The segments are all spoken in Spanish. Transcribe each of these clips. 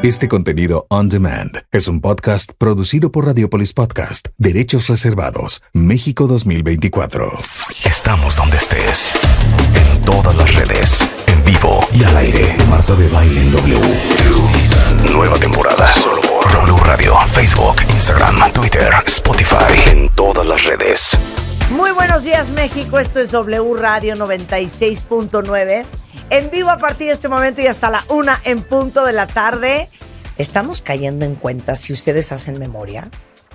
Este contenido on demand es un podcast producido por Radiopolis Podcast, Derechos Reservados, México 2024. Estamos donde estés, en todas las redes, en vivo y al aire. Marta de Baile en W. Nueva temporada. Solo por W Radio, Facebook, Instagram, Twitter, Spotify, en todas las redes. Muy buenos días, México. Esto es W Radio 96.9. En vivo a partir de este momento y hasta la 1 en punto de la tarde. Estamos cayendo en cuenta, si ustedes hacen memoria,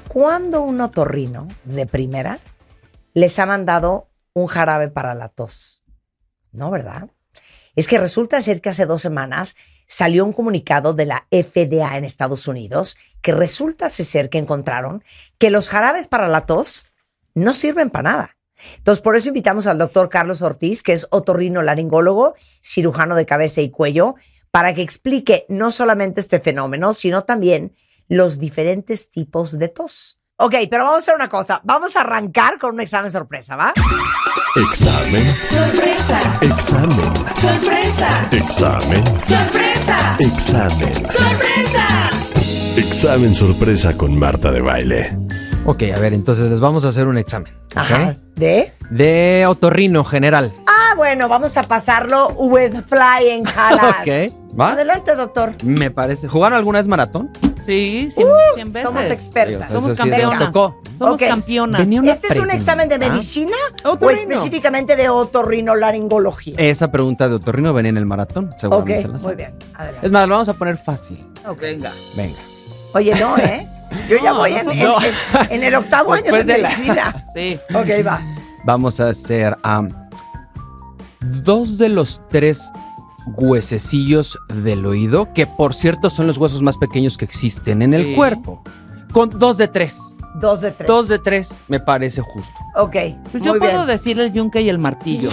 cuando un otorrino de primera les ha mandado un jarabe para la tos. ¿No, verdad? Es que resulta ser que hace 2 semanas salió un comunicado de la FDA en Estados Unidos que resulta ser que encontraron que los jarabes para la tos no sirven para nada. Entonces, por eso invitamos al doctor Carlos Ortiz, que es otorrinolaringólogo, cirujano de cabeza y cuello, para que explique no solamente este fenómeno, sino también los diferentes tipos de tos. Ok, pero vamos a hacer una cosa. Vamos a arrancar con un examen sorpresa, ¿va? Examen. Sorpresa. Examen. Sorpresa. Examen. Sorpresa. Examen. Sorpresa. Examen sorpresa con Marta de Baile. Ok, a ver, entonces les vamos a hacer un examen. Ajá. ¿Ok? ¿De? Otorrino general. Ah, bueno, vamos a pasarlo with flying colors. Ok, ¿va? Adelante, doctor. Me parece. ¿Jugaron alguna vez maratón? Sí, 100 veces. Somos expertas. Somos Eso sí, campeonas. tocó. Somos Ok. campeonas. Venía una ¿Este es un pregunta. examen de medicina o Otorrino. específicamente de otorrinolaringología? Esa pregunta de otorrino venía en el maratón. Ok, Seguramente se la muy saben. bien. Adelante. Es más, lo vamos a poner fácil. Venga. Venga. Oye, no, ¿eh? Yo ya voy en el 8º año de Después de la- medicina. Sí. Ok, va. Vamos a hacer 2 de los 3 huesecillos del oído, que por cierto son los huesos más pequeños que existen en el Sí. cuerpo. Con 2 de 3. 2 de 3. 2 de 3 me parece justo. Ok, Pues yo muy puedo bien. decir el yunque y el martillo.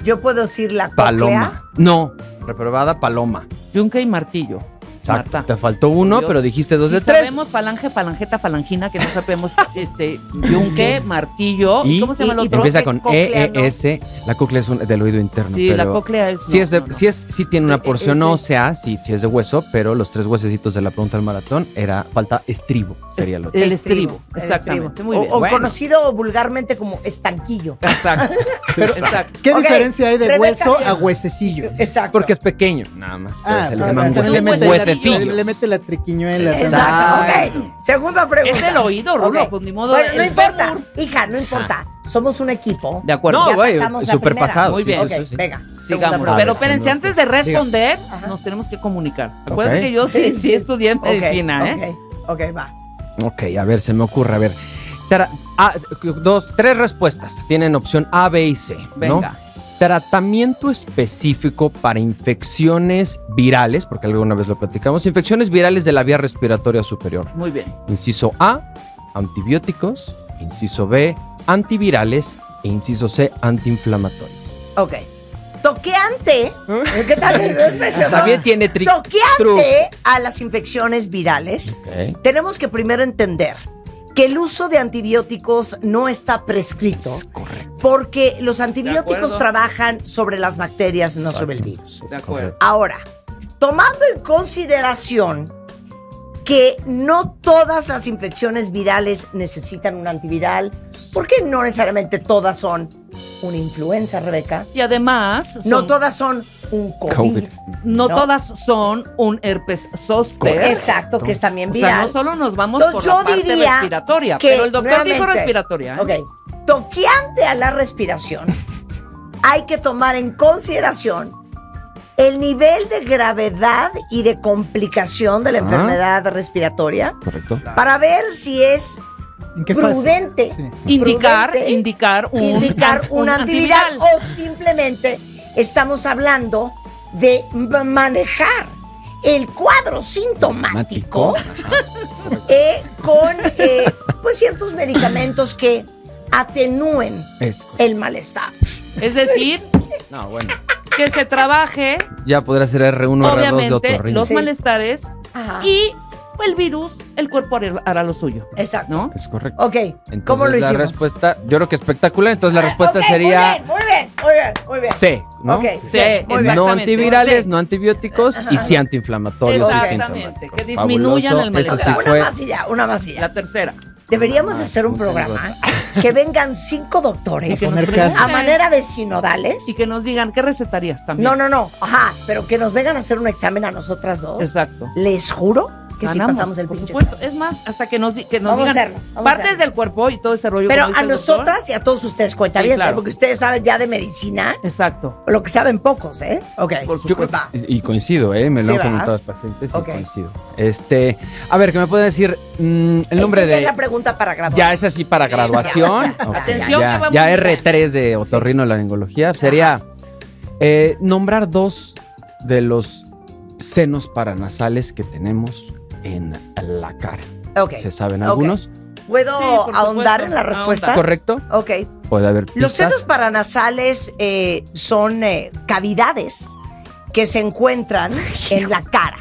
Yo puedo decir la cóclea. Paloma. No, reprobada paloma. Yunque y martillo. Exacto. Marta. Te faltó 1, Dios. pero dijiste 2 Si de 3. sabemos falange, falangeta, falangina, que no sabemos yunque, martillo. ¿Y cómo se llama el y otro? Empieza con cóclea, ¿no? EES. La cóclea es del oído interno. Sí, pero la cóclea es. Sí, no. sí tiene una porción Ese. ósea, sí es de hueso, pero los 3 huesecitos de la pregunta del maratón falta estribo, sería lo otro. El estribo, el exactamente. estribo. Muy bien. O Bueno. conocido vulgarmente como estanquillo. Exacto. Pero, Exacto. ¿qué Ok, diferencia hay de Rebeca, hueso bien. a huesecillo? Exacto. Porque es pequeño, nada más. Pero se le ok, llaman entonces le mete, huesecillos. le mete la triquiñuela. Exacto, ok. Segunda pregunta. Es el oído, Rulo, Ok. pues ni modo. Bueno, no el importa, fémur. hija, no importa. Somos un equipo. De acuerdo. No, Ya güey, pasamos la súper primera. pasado. Muy sí, bien. Ok, sí, sí. venga. Sigamos. Segunda Pero pregunta. espérense, antes de responder, Ajá. nos tenemos que comunicar. Acuérdate que yo Sí, sí estudié en medicina, ¿eh? Ok, va. Ok, a ver, se me ocurre, a ver. 3 respuestas. Tienen opción A, B y C. ¿no? Venga. Tratamiento específico para infecciones virales, porque alguna vez lo platicamos, infecciones virales de la vía respiratoria superior. Muy bien. Inciso A, antibióticos. Inciso B, antivirales. E inciso C, antiinflamatorios. Ok. Toqueante. ¿Qué tal? ¿Es precioso? También tiene truco. Toqueante a las infecciones virales. Ok. Tenemos que primero entender que el uso de antibióticos no está prescrito. Correcto. Porque los antibióticos acuerdo. trabajan sobre las bacterias, no sobre el virus. De acuerdo. Ahora, tomando en consideración que no todas las infecciones virales necesitan un antiviral, porque no necesariamente todas son una influenza, Rebeca. Y además, No son- todas son un COVID. COVID. no ¿no? todas son un herpes zóster. Exacto, que es también O viral. sea, no solo nos vamos Entonces, por la yo parte diría respiratoria, que, pero el doctor dijo nuevamente, respiratoria. ¿eh? Ok, toqueante a la respiración, hay que tomar en consideración el nivel de gravedad y de complicación de la enfermedad respiratoria Correcto. para ver si es ¿En qué fase? prudente Sí. Indicar prudente un antiviral o simplemente estamos hablando de manejar el cuadro sintomático con pues ciertos medicamentos que atenúen Es correcto. el malestar. Es decir, No, bueno. que se trabaje, Ya podrá ser R1 R2 de obviamente, otorrino. los Sí. malestares Ajá. y el virus, el cuerpo hará lo suyo, Exacto. ¿no? Es correcto. Ok, Entonces ¿cómo lo la hicimos? respuesta, yo creo que espectacular, entonces la respuesta Ok, sería Muy bien. C. ¿no? Ok, Sí, muy bien. No exactamente. antivirales, Sí. no antiinflammatorios y sí antiinflamatorios. y Exactamente, sintomáticos. que disminuyan el Fabuloso. Eso malestar. sí Una fue. masilla, una masilla. La tercera. Deberíamos hacer un programa que vengan 5 doctores Y que nos Poner caso. a pregunten. manera de sinodales. Y que nos digan, ¿qué recetarías también? No. Ajá, pero que nos vengan a hacer un examen a nosotras dos. Exacto. Les juro que si Ganamos, pasamos el por pinche. supuesto. Es más, hasta que nos Vamos a digan hacerlo, vamos a partes hacerlo. del cuerpo y todo ese rollo. Pero como dice a el doctor. nosotras y a todos ustedes cuentan Sí, bien, claro. porque ustedes saben ya de medicina, Exacto. lo que saben pocos, ¿eh? Ok. Por Yo creo- supuesto. y coincido, me Sí, lo han ¿verdad? comentado los pacientes Ok. y coincido. A ver, ¿qué me pueden decir? El nombre Esta ya de. es la pregunta para graduar. Ya es así para graduación. ya. Ok, Atención, ya, que vamos ya muy R3 de otorrinolaringología. Sería nombrar 2 de los senos paranasales que tenemos en la cara. Ok. ¿Se saben Ok. algunos? ¿Puedo Sí, por ahondar supuesto. en la respuesta? ¿Correcto? Ok. Puede haber pistas. Los senos paranasales son cavidades que se encuentran en la cara.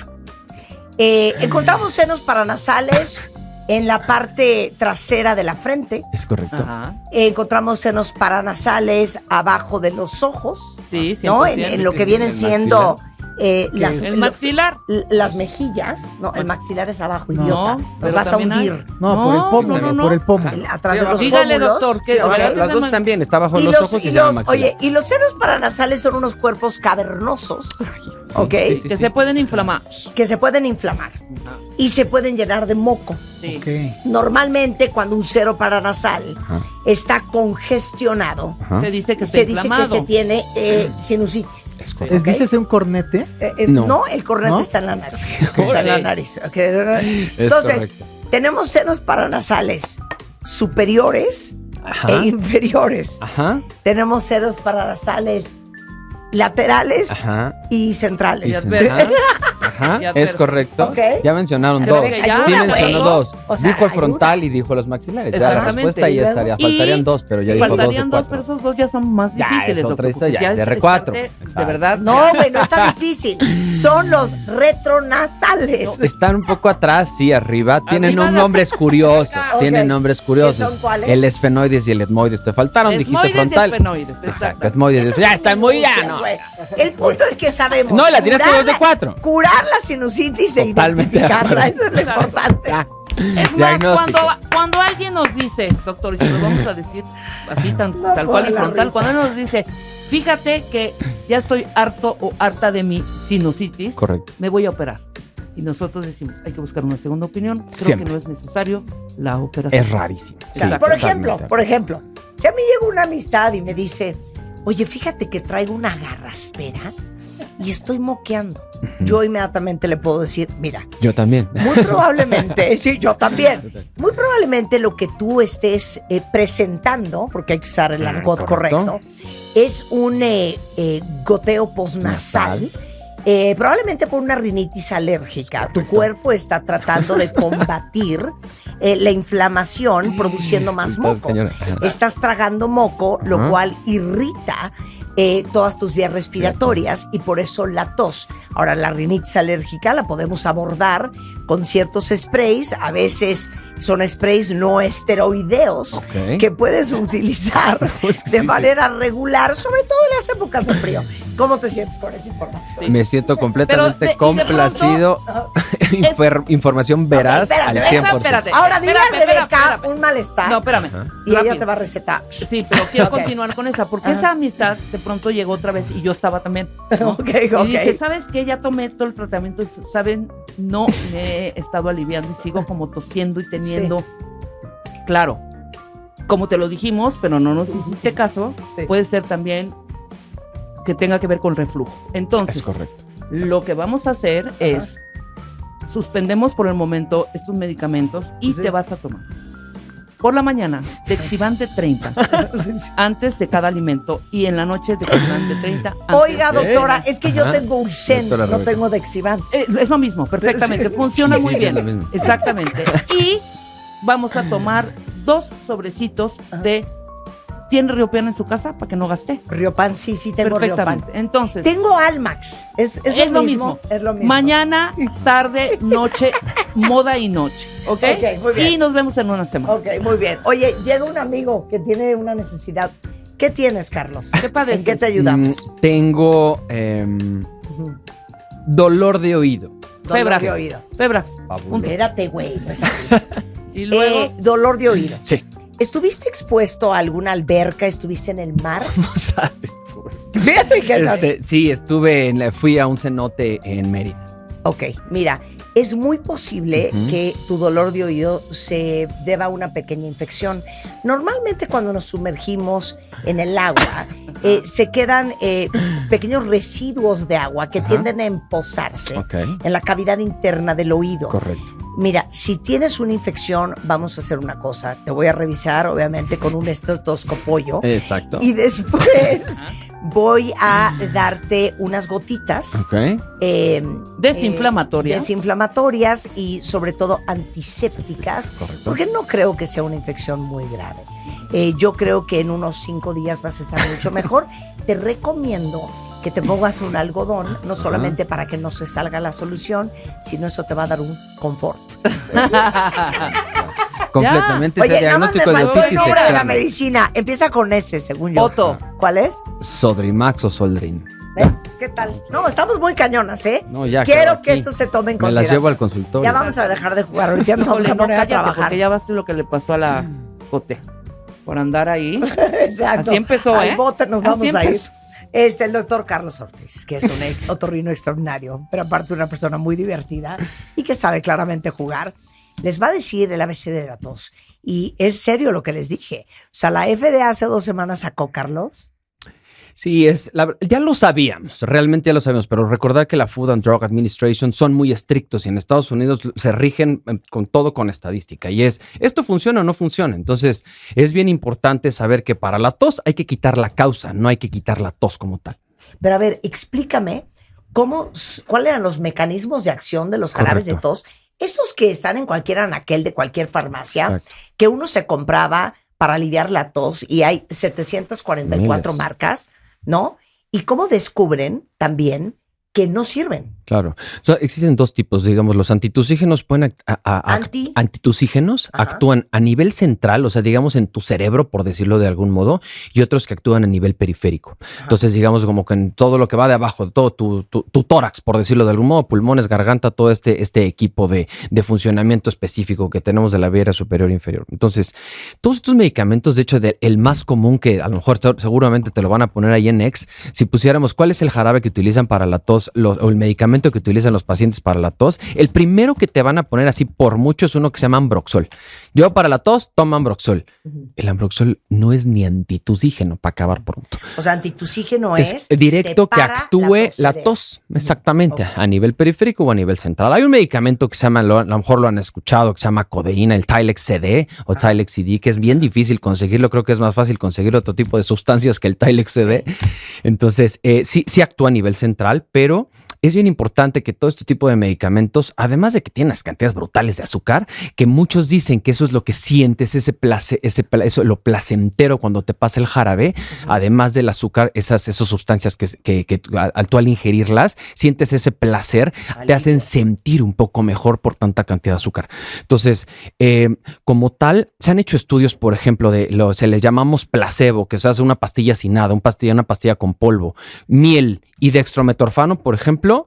Encontramos senos paranasales en la parte trasera de la frente. Es correcto. Ajá. Encontramos senos paranasales abajo de los ojos, Sí, 100%. ¿no? En lo sí, que sí, vienen el siendo las, El maxilar. las mejillas. No, el maxilar es abajo, No, idiota. Nos pero vas a también hay. hundir. No, por el pómulo, no, no. por el pómulo. Atrás Sí, de los Dígale, pómulos. doctor, que Sí, la ok. verdad Las dos también, está bajo Y los ojos y se llama maxilar. oye, y los senos paranasales son unos cuerpos cavernosos, ¿ok? Sí, sí, Que sí. se pueden inflamar. Que se pueden inflamar y se pueden llenar de moco. Sí. Ok. Normalmente, cuando un seno paranasal Ajá. está congestionado, Ajá. Se dice que está se dice que inflamado. se tiene sinusitis. Es correcto. ¿Es Ok. dices un cornete? No. No, el cornete ¿No? está en la nariz. Está en la nariz. Ok. Es Entonces, correcto. tenemos senos paranasales superiores Ajá. e inferiores. Ajá. Tenemos senos paranasales laterales Ajá. y centrales. Y adversos. Ajá. Y Es adversos. correcto. Ok. Ya mencionaron Creo 2. que ya. Sí Ayuda, mencionó güey. 2. O sea, Dijo el ayuda. frontal y dijo los maxilares. Ya la Exactamente. respuesta Y ya luego- estaría. Y Faltarían 2, pero ya dijo 2 de Faltarían 2, 4. pero esos 2 ya son más Ya, difíciles. es otra doctor, historia, porque ya es es R4. estarte, Exacto. de verdad. No, güey, no está difícil. Son los retronasales. Están un poco atrás, sí, arriba. Tienen Arriba un de- nombres curiosos. Ok. Tienen nombres curiosos. ¿Qué son cuáles? El esfenoides y el etmoides. Te faltaron, dijiste Esmoides y frontal. esfenoides, Exacto, exacto. etmoides. Esas Ya son está muy minucias, llano. güey. El punto es que sabemos. No, la tiraste curar 2 de la- 4. Curar la sinusitis e Totalmente de identificarla. acuerdo. Eso es lo Exacto. importante. Ya. Es más, Diagnóstico. cuando alguien nos dice, doctor, y se lo vamos a decir así tal puedo cual y la frontal, risa. cuando él nos dice, fíjate que ya estoy harto o harta de mi sinusitis, Correcto. me voy a operar. Y nosotros decimos, hay que buscar una segunda opinión, creo Siempre. que no es necesario la operación. Es rarísimo. O sea, Sí, por totalmente. ejemplo, si a mí llega una amistad y me dice, oye, fíjate que traigo una garraspera y estoy moqueando, yo inmediatamente le puedo decir, mira, Yo también. muy probablemente, sí, yo también, muy probablemente lo que tú estés presentando, porque hay que usar el argot correcto. correcto, es un goteo posnasal. Probablemente por una rinitis alérgica. Tu cuerpo está tratando de combatir la inflamación produciendo más Entonces, moco. señora, ajá. Estás tragando moco, lo Ajá. cual irrita todas tus vías respiratorias y por eso la tos. Ahora, la rinitis alérgica la podemos abordar con ciertos sprays. A veces son sprays no esteroideos Ok. que puedes utilizar Pues de sí, sí. manera regular, sobre todo en las épocas de frío. ¿Cómo te sientes con esa información? Me siento completamente Pero de complacido. Información veraz espérate, al esa, 100%. espérate. Ahora dile a Espérate, Rebeca espérate. un malestar No, espérame. y ella rápido. te va a recetar. Sí, pero quiero Ok. continuar con esa, porque Ajá. esa amistad de pronto llegó otra vez y yo estaba también. ¿no? Ok, Y ok. dice, ¿sabes qué? Ya tomé todo el tratamiento y, ¿saben? No me he estado aliviando y sigo como tosiendo y teniendo... Claro, como te lo dijimos, pero no nos hiciste caso, Sí. puede ser también que tenga que ver con reflujo. Entonces, Es correcto. lo que vamos a hacer es, suspendemos por el momento estos medicamentos y Sí. te vas a tomar por la mañana Dexivante 30 antes de cada alimento y en la noche Dexivante 30 antes Oiga, de- doctora, es que yo Ajá. tengo Ursen, Doctora no Rebeca. tengo Dexivant. Es lo mismo, perfectamente, Sí. funciona Sí, muy sí, bien. es lo mismo. Exactamente. Y vamos a tomar 2 sobrecitos de... ¿Tiene Riopan en su casa para que no gaste? Riopan, sí, sí tengo Perfectamente. Riopan. Entonces, Tengo Almax. Es lo mismo. Es lo mismo. mañana, tarde, noche, moda y noche. ¿Ok? Ok, muy bien. Y nos vemos en una semana. Ok, muy bien. Oye, llega un amigo que tiene una necesidad ¿Qué tienes, Carlos? ¿Qué padeces? ¿En qué te ayudamos? Tengo dolor de oído. Febrax. Dolor de oído. Febrax. Punto. Espérate, güey, no es así. Y luego, Dolor de oído. Sí. ¿Estuviste expuesto a alguna alberca? ¿Estuviste en el mar? ¿Cómo sabes tú? Fíjate que Sí, fui a un cenote en Mérida. Ok, mira, es muy posible que tu dolor de oído se deba a una pequeña infección. Normalmente cuando nos sumergimos en el agua, se quedan pequeños residuos de agua que tienden a emposarse en la cavidad interna del oído. Correcto. Mira, si tienes una infección, vamos a hacer una cosa. Te voy a revisar, obviamente, con un estetoscopio. Exacto. Y después voy a darte unas gotitas. Ok. desinflamatorias. Desinflamatorias y sobre todo antisépticas. Correcto. Porque no creo que sea una infección muy grave. Yo creo que en unos 5 días vas a estar mucho mejor. Te recomiendo que te pongas un algodón, no solamente para que no se salga la solución, sino eso te va a dar un confort. Completamente. Oye, Ese nada más me diagnóstico de faltó el otitis nombre de la externa. medicina. Empieza con S, según yo. Otto. ¿Cuál es? Sodrimax o Soldrin. ¿Ves? ¿Qué tal? No, estamos muy cañonas, ¿eh? No, ya. Quiero quedó que aquí. esto se tome en Me las consideración. llevo al consultorio. Ya vamos a dejar de jugar. Ahorita nos vamos Híjole, a no, poner a cállate, trabajar. porque ya va a ser lo que le pasó a la Cote. Por andar ahí. Exacto. Así empezó, Al ¿eh? bote nos Así vamos a ir. empezó. Es el doctor Carlos Ortiz, que es un otorrino extraordinario, pero aparte una persona muy divertida y que sabe claramente jugar. Les va a decir el ABC de la tos. Y es serio lo que les dije. O sea, la FDA hace 2 semanas sacó, Carlos. Sí, ya lo sabíamos, realmente ya lo sabíamos, pero recordar que la Food and Drug Administration son muy estrictos y en Estados Unidos se rigen con estadística y ¿esto funciona o no funciona? Entonces, es bien importante saber que para la tos hay que quitar la causa, no hay que quitar la tos como tal. Pero a ver, explícame cuáles eran los mecanismos de acción de los jarabes de tos, esos que están en cualquier anaquel de cualquier farmacia, Correcto. que uno se compraba para aliviar la tos y hay 744 Miles. marcas, ¿no? Y cómo descubren también que no sirven. Claro. O sea, existen 2 tipos, digamos, los antitusígenos pueden antitusígenos Ajá. actúan a nivel central, o sea, digamos en tu cerebro, por decirlo de algún modo, y otros que actúan a nivel periférico. Entonces, digamos, como que en todo lo que va de abajo, todo tu tórax, por decirlo de algún modo, pulmones, garganta, todo este equipo de funcionamiento específico que tenemos de la vía superior e inferior. Entonces, todos estos medicamentos, de hecho, el más común que a lo mejor seguramente te lo van a poner ahí en X, si pusiéramos cuál es el jarabe que utilizan para la tos, o el medicamento que utilizan los pacientes para la tos, el primero que te van a poner así por mucho es uno que se llama Ambroxol. Yo para la tos tomo Ambroxol. El Ambroxol no es ni antitusígeno para acabar pronto. O sea, antitusígeno Es directo que actúe la tos, exactamente, Ok. a nivel periférico o a nivel central. Hay un medicamento que se llama, a lo mejor lo han escuchado, que se llama codeína, el Tylex CD o Tylex CD, que es bien difícil conseguirlo. Creo que es más fácil conseguir otro tipo de sustancias que el Tylex CD. Entonces, sí actúa a nivel central, pero es bien importante que todo este tipo de medicamentos, además de que tienen las cantidades brutales de azúcar, que muchos dicen que eso es lo que sientes, eso, lo placentero cuando te pasa el jarabe, además del azúcar, esas sustancias que al ingerirlas, sientes ese placer, te hacen sentir un poco mejor por tanta cantidad de azúcar. Entonces, como tal, se han hecho estudios, por ejemplo, se les llamamos placebo, que se hace una pastilla sin nada, una pastilla con polvo, miel y dextrometorfano, por ejemplo,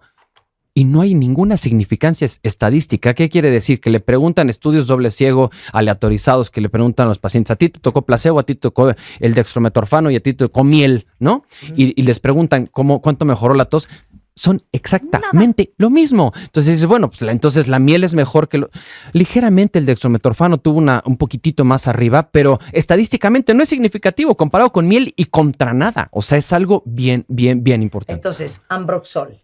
y no hay ninguna significancia estadística. ¿Qué quiere decir? Que le preguntan estudios doble ciego aleatorizados, que le preguntan a los pacientes, a ti te tocó placebo, a ti te tocó el dextrometorfano y a ti te tocó miel, ¿no? Y les preguntan cuánto mejoró la tos. Son exactamente lo mismo. Entonces dices, bueno, pues entonces la miel es mejor que ligeramente el dextrometorfano tuvo un poquitito más arriba, pero estadísticamente no es significativo comparado con miel y contra nada. O sea, es algo bien, bien, bien importante. Entonces, Ambroxol.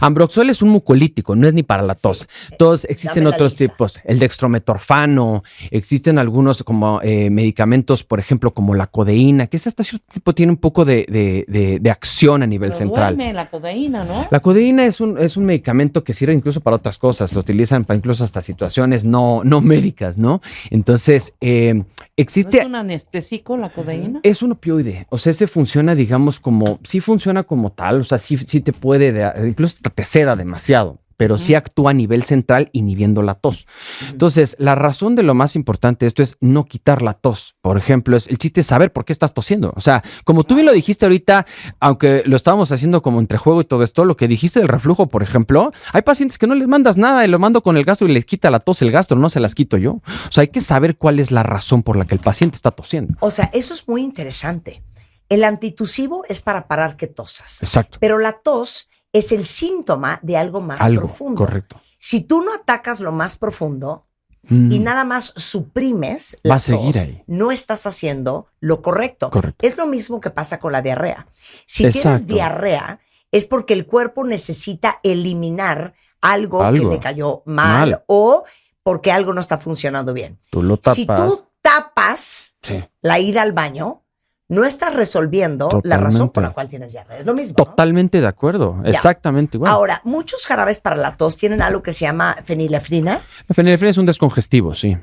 Ambroxol es un mucolítico, no es ni para la tos. Todos existen Dame la otros lista. tipos, el dextrometorfano, existen algunos como medicamentos, por ejemplo, como la codeína, que hasta cierto tipo tiene un poco de acción a nivel Pero central. duerme la codeína, ¿no? La codeína es un medicamento que sirve incluso para otras cosas, lo utilizan para incluso hasta situaciones no médicas, ¿no? Entonces, ¿No existe... es un anestésico la codeína? Es un opioide, o sea, ese funciona, digamos, sí funciona como tal, o sea, sí te puede, incluso te seda demasiado, pero sí actúa a nivel central inhibiendo la tos. Entonces, la razón de lo más importante de esto es no quitar la tos. Por ejemplo, el chiste es saber por qué estás tosiendo. O sea, como tú bien lo dijiste ahorita, aunque lo estábamos haciendo como entre juego y todo esto, lo que dijiste del reflujo, por ejemplo, hay pacientes que no les mandas nada y lo mando con el gastro y les quita la tos el gastro, no se las quito yo. O sea, hay que saber cuál es la razón por la que el paciente está tosiendo. O sea, eso es muy interesante. El antitusivo es para parar que tosas. Exacto. Pero la tos es el síntoma de algo más profundo. Correcto. Si tú no atacas lo más profundo y nada más suprimes la Va a seguir tos, ahí. no estás haciendo lo correcto. Correcto. Es lo mismo que pasa con la diarrea. Si tienes Exacto. diarrea, es porque el cuerpo necesita eliminar algo que le cayó mal o porque algo no está funcionando bien. Tú lo tapas. Si tú tapas Sí. la ida al baño, no estás resolviendo la razón por la cual tienes diarrea. Es lo mismo, ¿no? Totalmente de acuerdo. Ya. Exactamente igual. Ahora, muchos jarabes para la tos tienen algo que se llama fenilefrina. La fenilefrina es un descongestivo, sí.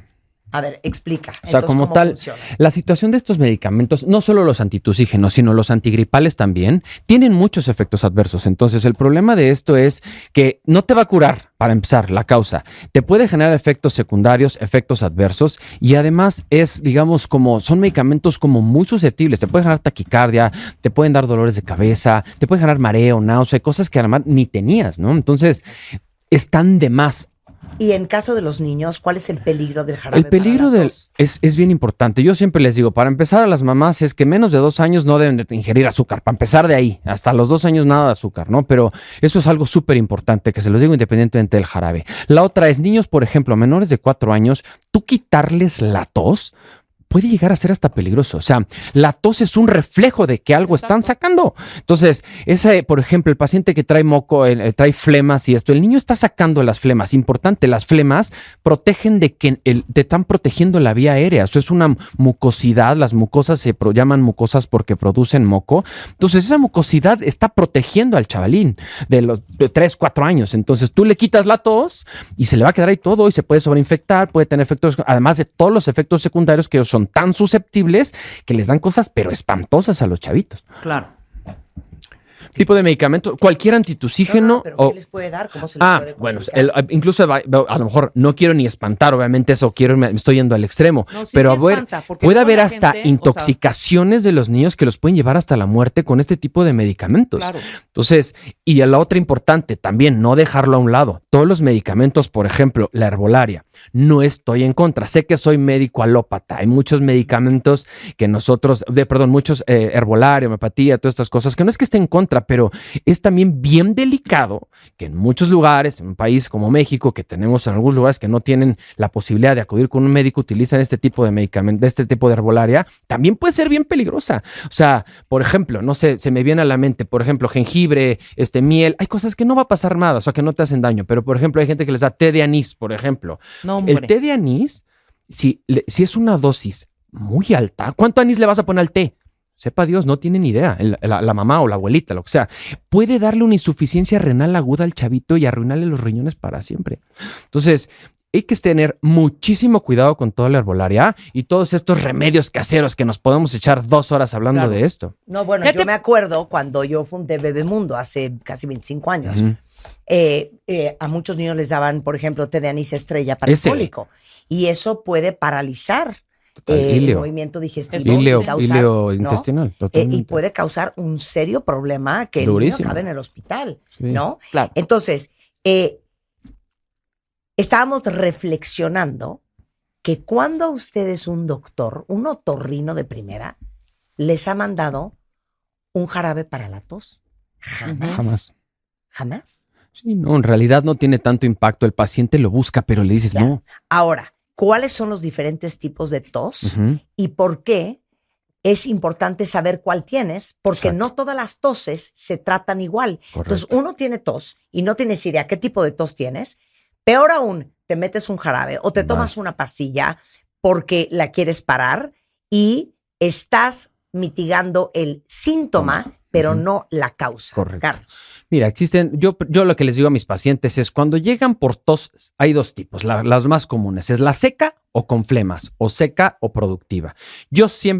A ver, explica. O sea, como ¿cómo tal, funciona? la situación de estos medicamentos, no solo los antitusígenos, sino los antigripales también, tienen muchos efectos adversos. Entonces, el problema de esto es que no te va a curar, para empezar, la causa. Te puede generar efectos secundarios, efectos adversos, y además es, digamos, son medicamentos como muy susceptibles. Te puede generar taquicardia, te pueden dar dolores de cabeza, te puede generar mareo, náusea, cosas que además ni tenías, ¿no? Entonces, están de más. Y en caso de los niños, ¿cuál es el peligro del jarabe? El peligro para la tos? es bien importante. Yo siempre les digo, para empezar a las mamás es que menos de 2 años no deben de ingerir azúcar. Para empezar de ahí, hasta los 2 años nada de azúcar, ¿no? Pero eso es algo súper importante, que se los digo independientemente del jarabe. La otra es niños, por ejemplo, menores de 4 años, tú quitarles la tos puede llegar a ser hasta peligroso. O sea, la tos es un reflejo de que algo están sacando. Entonces, por ejemplo, el paciente que trae moco, trae flemas y esto, el niño está sacando las flemas. Importante, las flemas protegen de que te están protegiendo la vía aérea. Eso es una mucosidad. Las mucosas se llaman mucosas porque producen moco. Entonces, esa mucosidad está protegiendo al chavalín de los 3, 4 años. Entonces, tú le quitas la tos y se le va a quedar ahí todo y se puede sobreinfectar, puede tener efectos, además de todos los efectos secundarios que son tan susceptibles que les dan cosas pero espantosas a los chavitos. Claro. Tipo de medicamento, cualquier antitusígeno. ¿Pero qué les puede dar? ¿Cómo se les puede bueno, complicar? incluso a lo mejor no quiero ni espantar, obviamente eso me estoy yendo al extremo, No, sí, pero sí espanta, porque puede luego haber la hasta gente, intoxicaciones de los niños que los pueden llevar hasta la muerte con este tipo de medicamentos. Claro. Entonces, y a la otra importante también, no dejarlo a un lado. Todos los medicamentos, por ejemplo, la herbolaria, no estoy en contra. Sé que soy médico alópata. Hay muchos medicamentos que muchos herbolaria, homeopatía, todas estas cosas, que no es que esté en contra, pero es también bien delicado que en muchos lugares, en un país como México, que tenemos en algunos lugares que no tienen la posibilidad de acudir con un médico, utilizan este tipo de medicamentos, este tipo de herbolaria, también puede ser bien peligrosa. O sea, por ejemplo, no sé, se me viene a la mente, por ejemplo, jengibre, miel, hay cosas que no va a pasar nada, o sea, que no te hacen daño, pero por ejemplo, hay gente que les da té de anís, por ejemplo. No, hombre. El té de anís, si es una dosis muy alta, ¿cuánto anís le vas a poner al té? Sepa Dios, no tiene ni idea, la mamá o la abuelita, lo que sea. Puede darle una insuficiencia renal aguda al chavito y arruinarle los riñones para siempre. Entonces, hay que tener muchísimo cuidado con toda la herbolaria y todos estos remedios caseros que nos podemos echar 2 horas hablando de esto. No, bueno, yo me acuerdo cuando yo fundé Bebemundo hace casi 25 años. A muchos niños les daban, por ejemplo, té de anís estrella para el cólico. Y eso puede paralizar el movimiento digestivo. Híleo intestinal. Y puede causar un serio problema que el niño acabe en el hospital, ¿no? Claro. Entonces, estábamos reflexionando que cuando usted es un doctor, un otorrino de primera, les ha mandado un jarabe para la tos. Jamás. ¿Jamás? Sí, no, en realidad no tiene tanto impacto. El paciente lo busca, pero le dices no. Ahora, ¿cuáles son los diferentes tipos de tos y por qué es importante saber cuál tienes? Porque no todas las toses se tratan igual. Correcto. Entonces, uno tiene tos y no tienes idea qué tipo de tos tienes. Peor aún, te metes un jarabe o te tomas una pastilla porque la quieres parar y estás mitigando el síntoma, pero no la causa. Correcto. Carlos. Mira, existen, yo lo que les digo a mis pacientes es cuando llegan por tos, hay 2 tipos, las más comunes, es la seca o con flemas, o seca o productiva.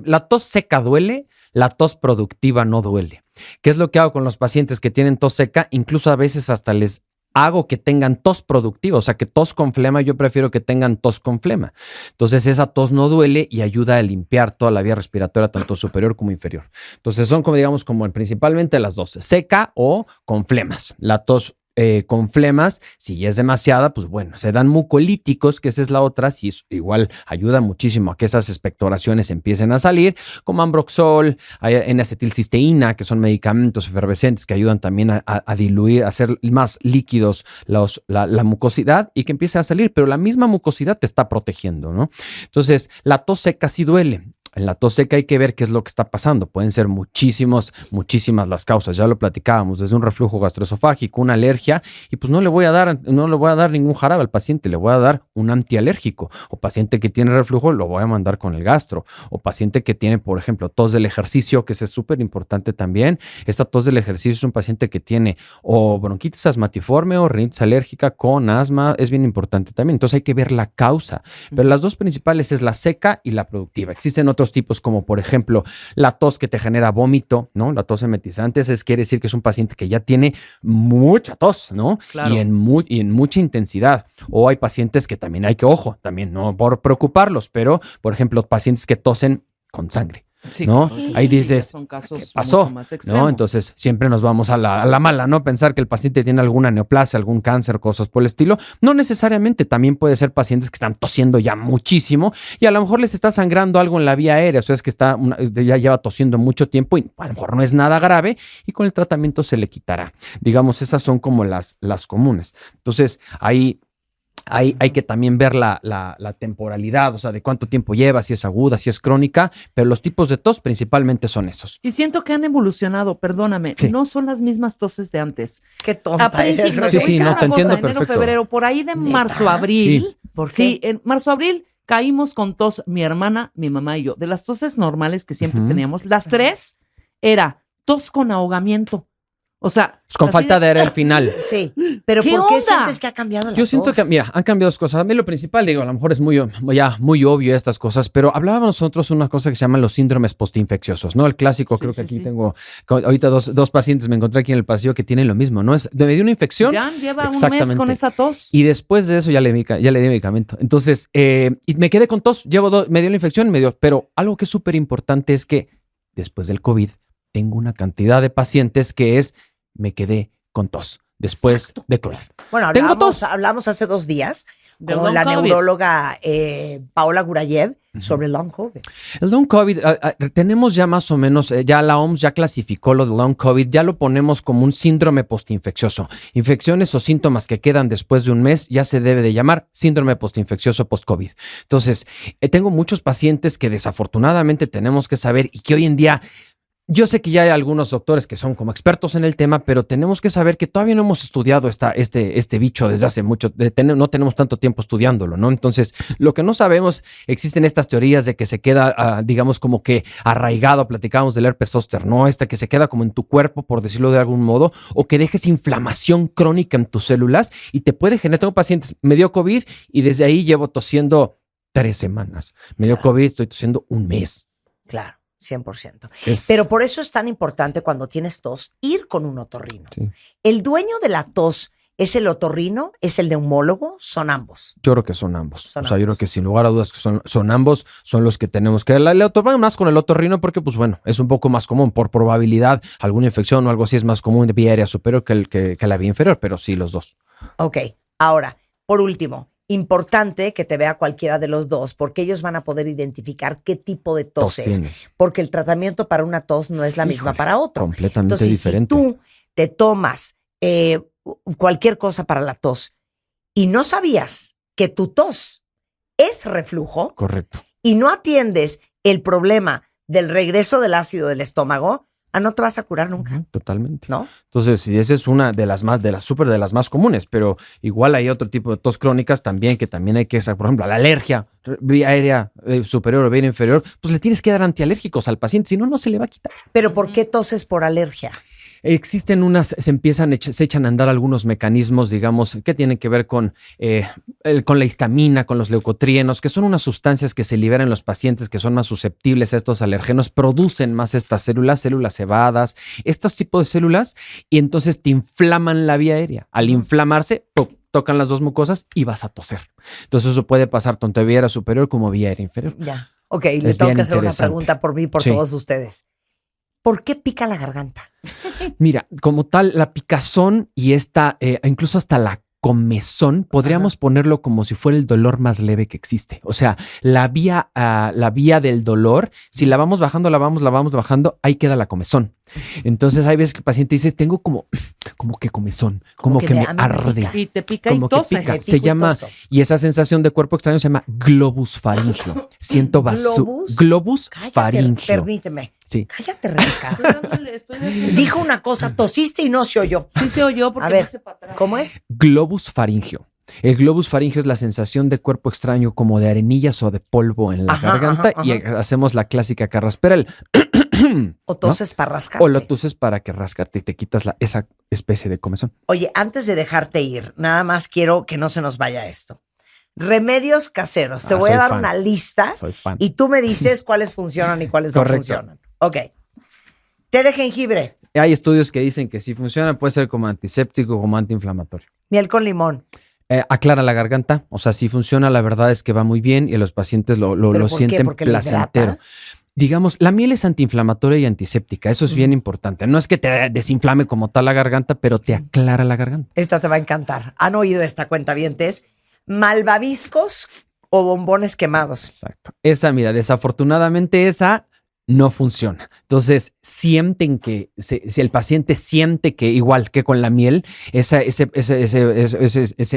La tos seca duele, la tos productiva no duele. ¿Qué es lo que hago con los pacientes que tienen tos seca? Incluso a veces hasta les hago que tengan tos productiva, o sea, que tos con flema, yo prefiero que tengan tos con flema. Entonces, esa tos no duele y ayuda a limpiar toda la vía respiratoria, tanto superior como inferior. Entonces, son como, digamos, como principalmente las dos, seca o con flemas. La tos con flemas, si es demasiada, pues bueno, se dan mucolíticos, que esa es la otra, si es, igual ayuda muchísimo a que esas expectoraciones empiecen a salir, como Ambroxol, N-acetilcisteína, que son medicamentos efervescentes que ayudan también a diluir, a hacer más líquidos la mucosidad y que empiece a salir, pero la misma mucosidad te está protegiendo, ¿no? Entonces, la tos seca sí duele. En la tos seca hay que ver qué es lo que está pasando. Pueden ser muchísimas las causas. Ya lo platicábamos, desde un reflujo gastroesofágico, una alergia, y pues no le voy a dar ningún jarabe al paciente, le voy a dar un antialérgico. O paciente que tiene reflujo, lo voy a mandar con el gastro. O paciente que tiene, por ejemplo, tos del ejercicio, que es súper importante también. Esta tos del ejercicio es un paciente que tiene o bronquitis asmatiforme o rinitis alérgica con asma, es bien importante también. Entonces hay que ver la causa. Pero las dos principales es la seca y la productiva. Existen otros tipos como, por ejemplo, la tos que te genera vómito, ¿no? La tos emetizante, quiere decir que es un paciente que ya tiene mucha tos, ¿no? Claro. Y en mucha intensidad. O hay pacientes que también hay que, ojo, también no por preocuparlos, pero, por ejemplo, pacientes que tosen con sangre. Sí, ¿no? claro. Ahí dices, Son casos ¿qué pasó? mucho más extremos. ¿No? Entonces siempre nos vamos a la mala, ¿no? Pensar que el paciente tiene alguna neoplasia, algún cáncer, cosas por el estilo. No necesariamente, también puede ser pacientes que están tosiendo ya muchísimo y a lo mejor les está sangrando algo en la vía aérea, o sea, es que ya lleva tosiendo mucho tiempo y a lo mejor no es nada grave y con el tratamiento se le quitará. Digamos, esas son como las comunes. Entonces, ahí hay que también ver la temporalidad, o sea, de cuánto tiempo lleva, si es aguda, si es crónica, pero los tipos de tos principalmente son esos. Y siento que han evolucionado, perdóname, Sí. no son las mismas toses de antes. Qué tonta A principios, eres, Sí, te voy a decir no, una te cosa, entiendo enero, perfecto. febrero, por ahí de ¿Neta? marzo, abril. Sí. ¿Por qué? Sí, en marzo, abril caímos con tos, mi hermana, mi mamá y yo. De las toses normales que siempre Ujú. teníamos, las tres era tos con ahogamiento. O sea, Pues con así falta de aire al final. Sí, pero ¿Qué ¿por qué onda? sientes que ha cambiado la Yo siento tos? que, mira, han cambiado dos cosas. A mí lo principal, digo, a lo mejor es muy obvio estas cosas, pero hablábamos nosotros una cosa que se llaman los síndromes postinfecciosos, ¿no? El clásico, Sí, creo que sí, aquí sí. tengo, ahorita dos pacientes me encontré aquí en el pasillo que tienen lo mismo, ¿no? Me dio una infección. ya lleva un mes Exactamente. con esa tos. Y después de eso ya le di medicamento. Entonces, y me quedé con tos. Me dio la infección, pero algo que es súper importante es que después del COVID tengo una cantidad de pacientes que me quedé con tos después Exacto. de COVID. Bueno, Tengo tos. hablamos hace 2 días De con long la COVID. neuróloga Paola Gurayev sobre long COVID. El long COVID, tenemos ya más o menos, ya la OMS ya clasificó lo de long COVID, ya lo ponemos como un síndrome postinfeccioso. Infecciones o síntomas que quedan después de un mes ya se debe de llamar síndrome postinfeccioso post-COVID. Entonces, tengo muchos pacientes que desafortunadamente tenemos que saber y que hoy en día... Yo sé que ya hay algunos doctores que son como expertos en el tema, pero tenemos que saber que todavía no hemos estudiado este bicho desde hace mucho, no tenemos tanto tiempo estudiándolo, ¿no? Entonces, lo que no sabemos, existen estas teorías de que se queda, digamos, como que arraigado, platicábamos del herpes zóster, ¿no? Que se queda como en tu cuerpo, por decirlo de algún modo, o que dejes inflamación crónica en tus células y te puede generar, tengo pacientes, me dio COVID y desde ahí llevo tosiendo 3 semanas. Me dio COVID, estoy tosiendo un mes. Claro, 100%. Es- Pero por eso es tan importante cuando tienes tos ir con un otorrino. Sí. ¿El dueño de la tos es el otorrino? ¿Es el neumólogo? Son ambos. Yo creo que son ambos. Son O sea, yo ambos. creo que sin lugar a dudas que son ambos, son los que tenemos que... Le otorgan más con el otorrino porque, pues bueno, es un poco más común. Por probabilidad, alguna infección o algo así es más común de vía aérea superior que la vía inferior, pero sí los dos. Ok, ahora, por último, importante que te vea cualquiera de los dos porque ellos van a poder identificar qué tipo de tos es. tienes. Porque el tratamiento para una tos no es la misma Híjole, para otro. Completamente Entonces, diferente. si tú te tomas cualquier cosa para la tos y no sabías que tu tos es reflujo Correcto. y no atiendes el problema del regreso del ácido del estómago, no te vas a curar nunca, Ujú, totalmente. ¿no? Entonces, y esa es una de las más comunes, pero igual hay otro tipo de tos crónicas también que también hay que saber, por ejemplo, la alergia, vía aérea superior o vía inferior, pues le tienes que dar antialérgicos al paciente, si no, no se le va a quitar. Pero ¿por qué toses por alergia? Existen se echan a andar algunos mecanismos, digamos, que tienen que ver con la histamina, con los leucotrienos, que son unas sustancias que se liberan en los pacientes que son más susceptibles a estos alergenos, producen más estas células cebadas, estos tipos de células, y entonces te inflaman la vía aérea. Al inflamarse, ¡pum!, tocan las dos mucosas y vas a toser. Entonces eso puede pasar tanto vía aérea superior como vía aérea inferior. Ya. Ok, les tengo que hacer una pregunta por mí y por todos ustedes. ¿Por qué pica la garganta? Mira, como tal, la picazón y incluso hasta la comezón, podríamos ponerlo como si fuera el dolor más leve que existe. O sea, la vía del dolor, si la vamos bajando, la vamos bajando, ahí queda la comezón. Entonces hay veces que el paciente dice, tengo como que comezón, como que me arde. Y te pica como y toses. que pica. Se llama, y esa sensación de cuerpo extraño se llama globus faringio. Siento globus faringio. Permíteme. Sí. Cállate, Rebeca. Estoy haciendo- Dijo una cosa, tosiste y no se oyó. Sí se oyó porque A ver, me hice para atrás. ¿cómo es? Globus faringio. El globus faringio es la sensación de cuerpo extraño como de arenillas o de polvo en la garganta y hacemos la clásica carraspera, O toses para rascarte. o lo tuses para que rascarte y te quitas esa especie de comezón. Oye, antes de dejarte ir, nada más quiero que no se nos vaya esto. Remedios caseros. Te voy a soy dar fan. una lista Soy fan. y tú me dices cuáles funcionan y cuáles no Correcto. funcionan. Ok. Té de jengibre, Hay estudios que dicen que sí funciona, puede ser como antiséptico, como antiinflamatorio. miel con limón. Aclara la garganta, o sea, sí funciona, la verdad es que va muy bien y los pacientes lo ¿Pero por qué? sienten ¿Porque le placentero. hidrata? Digamos, la miel es antiinflamatoria y antiséptica, eso es bien importante. No es que te desinflame como tal la garganta, pero te aclara la garganta. Esta te va a encantar. ¿Han oído esta cuentavientes? Malvaviscos o bombones quemados. Exacto. Esa, mira, desafortunadamente esa no funciona. Entonces, sienten que, si el paciente siente que igual que con la miel, ese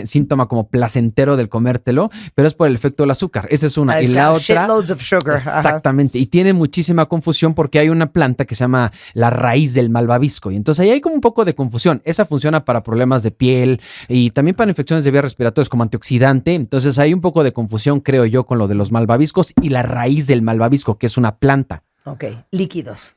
síntoma como placentero del comértelo, pero es por el efecto del azúcar. Esa es una. Ah, Y es la claro, otra. shitloads of sugar. Ajá. Exactamente. Y tiene muchísima confusión porque hay una planta que se llama la raíz del malvavisco. Y entonces ahí hay como un poco de confusión. Esa funciona para problemas de piel y también para infecciones de vías respiratorias como antioxidante. Entonces hay un poco de confusión, creo yo, con lo de los malvaviscos y la raíz del malvavisco, que es una planta. Ok, líquidos.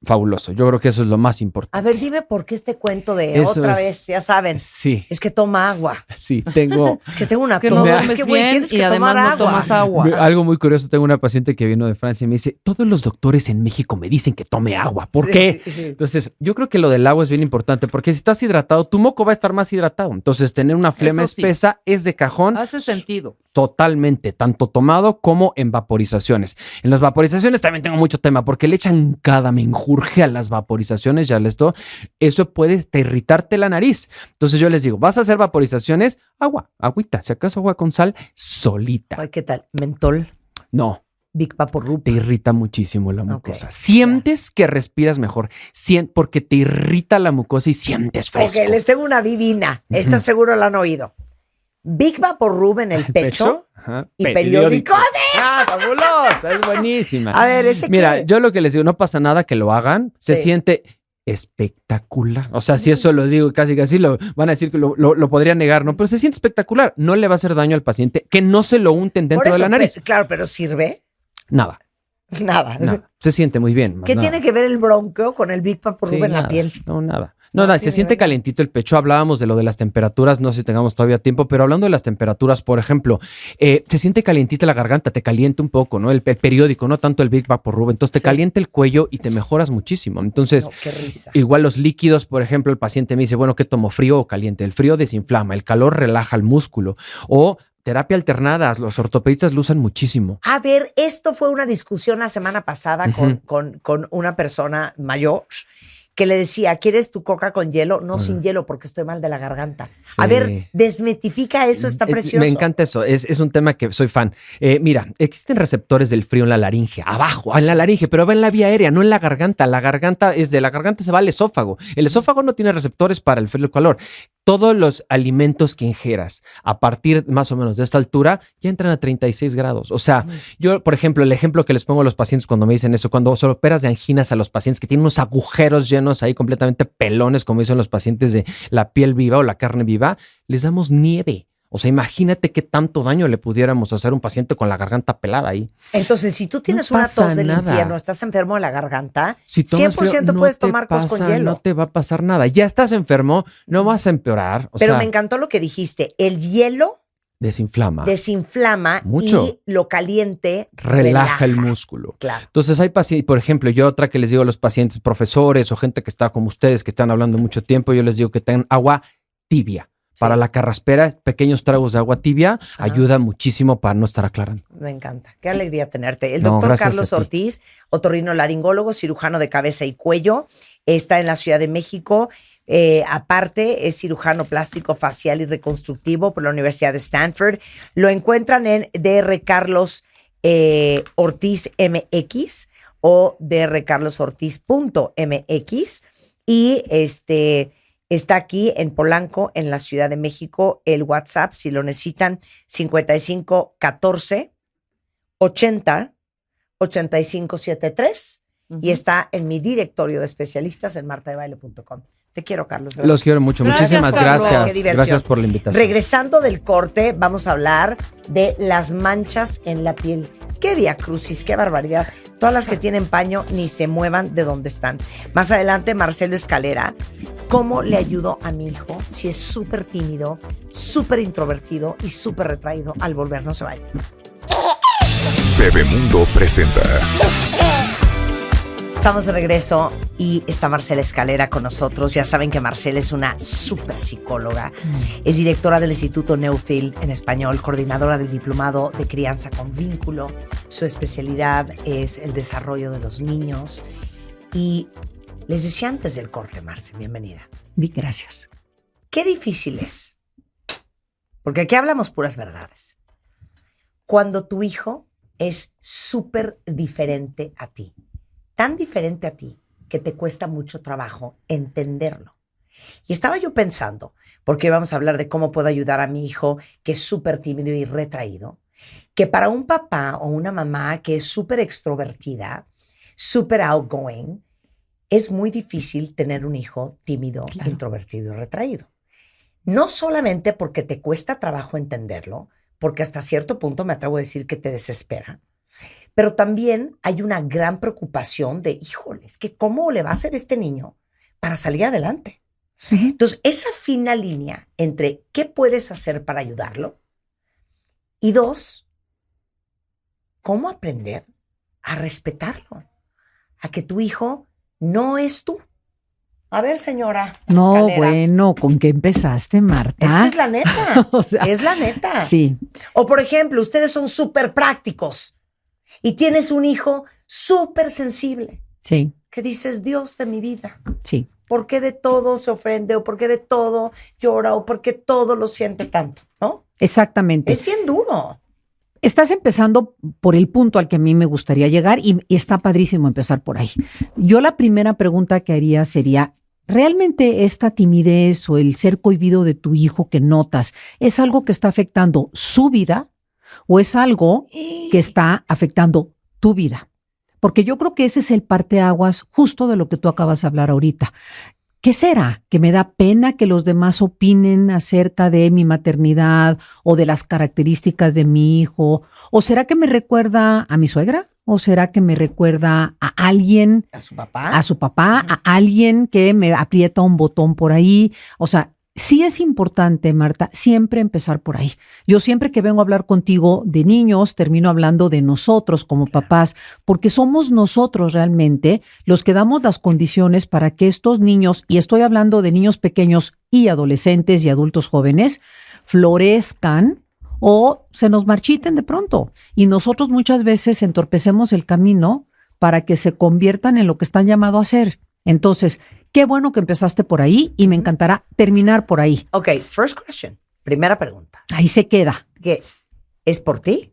Fabuloso. Yo creo que eso es lo más importante. A ver, dime por qué este cuento de Eso otra es- vez, ya saben. Sí, Es que toma agua. sí, tengo... Es que tengo una Es que tos. no es duermes que, güey, bien tienes y que además tomar no agua. tomas agua. Algo muy curioso, tengo una paciente que vino de Francia y me dice, todos los doctores en México me dicen que tome agua. ¿Por qué? Sí. Entonces, yo creo que lo del agua es bien importante porque si estás hidratado, tu moco va a estar más hidratado. Entonces, tener una flema Eso sí. espesa es de cajón. Hace sentido. Totalmente, tanto tomado como en vaporizaciones. En las vaporizaciones también tengo mucho tema porque le echan cada menjurje a las vaporizaciones, ya les doy. Eso puede irritarte la nariz. Entonces yo les digo, vas a hacer vaporizaciones, agüita, si acaso agua con sal, solita. Ay, ¿qué tal? Mentol, No, Big Vaporub. te irrita muchísimo la Ok, mucosa. Sientes que respiras mejor, porque te irrita la mucosa y sientes fresco. Ok, les tengo una divina. Esta seguro la han oído. Big Vaporub en el pecho. Ajá. y periódico. ¡Ah, fabulosa! Es buenísima. A ver, ¿ese Mira, qué? yo lo que les digo, no pasa nada que lo hagan, se Sí. siente espectacular. O sea, si eso lo digo casi lo van a decir que lo podría negar, ¿no? Pero se siente espectacular. No le va a hacer daño al paciente, que no se lo unten Por dentro de eso, la nariz. claro, pero ¿sirve? Nada, Nada. nada. Se siente muy bien. más ¿Qué nada. tiene que ver el bronquio con el Big Vaporub Sí, en la nada. piel? No, nada. No No, nada, se tiene siente nada. calientito el pecho. Hablábamos de lo de las temperaturas, no sé si tengamos todavía tiempo, pero hablando de las temperaturas, por ejemplo, se siente calientita la garganta, te calienta un poco, ¿no? El periódico, no tanto el Big Vaporub, entonces te Sí. calienta el cuello y te mejoras muchísimo. Entonces, No, qué risa. igual los líquidos, por ejemplo, el paciente me dice, bueno, ¿qué tomo? ¿Frío o caliente? El frío desinflama, el calor relaja el músculo. O terapia alternada, los ortopedistas lo usan muchísimo. A ver, esto fue una discusión la semana pasada con una persona mayor que le decía, ¿quieres tu coca con hielo? No, sin hielo, porque estoy mal de la garganta. A Sí. ver, desmitifica eso, está precioso. Me encanta eso, es un tema que soy fan. Mira, existen receptores del frío en la laringe, abajo, en la laringe, pero va en la vía aérea, no en la garganta. La garganta de la garganta se va al esófago. El esófago no tiene receptores para el frío y el calor. Todos los alimentos que ingieras a partir más o menos de esta altura ya entran a 36 grados. O sea, yo, por ejemplo, el ejemplo que les pongo a los pacientes cuando me dicen eso, cuando solo operas de anginas a los pacientes que tienen unos agujeros llenos ahí completamente pelones, como dicen los pacientes de la piel viva o la carne viva, les damos nieve. O sea, imagínate qué tanto daño le pudiéramos hacer a un paciente con la garganta pelada ahí. Entonces, si tú tienes No una pasa tos del nada. infierno, estás enfermo de la garganta, Si tomas 100% frío, no puedes te tomar cosas con pasa, hielo. No te va a pasar nada. Ya estás enfermo, no vas a empeorar. O Pero sea, me encantó lo que dijiste. El hielo desinflama. desinflama Mucho. y lo caliente Relaja el músculo. Claro. Entonces hay pacientes, por ejemplo, yo otra que les digo a los pacientes, profesores o gente que está como ustedes, que están hablando mucho tiempo, yo les digo que tengan agua tibia. Para la carraspera, pequeños tragos de agua tibia ayudan muchísimo para no estar aclarando. Me encanta. Qué alegría tenerte. El No, doctor gracias Carlos a ti. Ortiz, otorrinolaringólogo, cirujano de cabeza y cuello, está en la Ciudad de México. Aparte, es cirujano plástico facial y reconstructivo por la Universidad de Stanford. Lo encuentran en Dr. Carlos Ortiz MX o drcarlosortiz.mx y está aquí en Polanco, en la Ciudad de México. El WhatsApp, si lo necesitan, 55 14 80 85 73 y está en mi directorio de especialistas en martadebaile.com. Te quiero, Carlos. Gracias. Los quiero mucho. Gracias, Muchísimas Carlos. Qué gracias. diversión. Gracias por la invitación. Regresando del corte, vamos a hablar de las manchas en la piel. Qué viacrucis, qué barbaridad. Todas las que tienen paño ni se muevan de donde están. Más adelante, Marcelo Escalera. ¿Cómo le ayudo a mi hijo si es súper tímido, súper introvertido y súper retraído al volver? No se vaya. Bebemundo presenta Estamos de regreso y está Marcela Escalera con nosotros. Ya saben que Marcela es una súper psicóloga. Es directora del Instituto Newfield en español, coordinadora del Diplomado de Crianza con Vínculo. Su especialidad es el desarrollo de los niños. Y les decía antes del corte, Marce, bienvenida. Gracias. Qué difícil es. Porque aquí hablamos puras verdades. Cuando tu hijo es súper diferente a ti. Tan diferente a ti que te cuesta mucho trabajo entenderlo. Y estaba yo pensando, porque vamos a hablar de cómo puedo ayudar a mi hijo que es súper tímido y retraído, que para un papá o una mamá que es súper extrovertida, súper outgoing, es muy difícil tener un hijo tímido, Claro. introvertido y retraído. No solamente porque te cuesta trabajo entenderlo, porque hasta cierto punto me atrevo a decir que te desespera, pero también hay una gran preocupación de, híjoles, que cómo le va a hacer este niño para salir adelante. Entonces, esa fina línea entre qué puedes hacer para ayudarlo y dos, cómo aprender a respetarlo, a que tu hijo no es tú. A ver, señora No, Escalera, bueno, ¿con qué empezaste, Marta? es que es la neta, O sea, es la neta. sí, O por ejemplo, ustedes son súper prácticos y tienes un hijo súper sensible sí, que dices, Dios de mi vida, sí. ¿por qué de todo se ofende o por qué de todo llora o por qué todo lo siente tanto? ¿No? Exactamente. Es bien duro. Estás empezando por el punto al que a mí me gustaría llegar y está padrísimo empezar por ahí. Yo la primera pregunta que haría sería, ¿realmente esta timidez o el ser cohibido de tu hijo que notas es algo que está afectando su vida o es algo que está afectando tu vida? Porque yo creo que ese es el parteaguas justo de lo que tú acabas de hablar ahorita. ¿Qué será? ¿Que me da pena que los demás opinen acerca de mi maternidad o de las características de mi hijo? ¿O será que me recuerda a mi suegra? ¿O será que me recuerda a alguien, A su papá. a su papá, a alguien que me aprieta un botón por ahí? O sea, sí es importante, Marta, siempre empezar por ahí. Yo siempre que vengo a hablar contigo de niños, termino hablando de nosotros como papás, porque somos nosotros realmente los que damos las condiciones para que estos niños, y estoy hablando de niños pequeños y adolescentes y adultos jóvenes, florezcan o se nos marchiten de pronto. Y nosotros muchas veces entorpecemos el camino para que se conviertan en lo que están llamados a ser. Entonces, qué bueno que empezaste por ahí y me encantará terminar por ahí. Ok, first question. Primera pregunta. Ahí se queda. ¿Qué? ¿Es por ti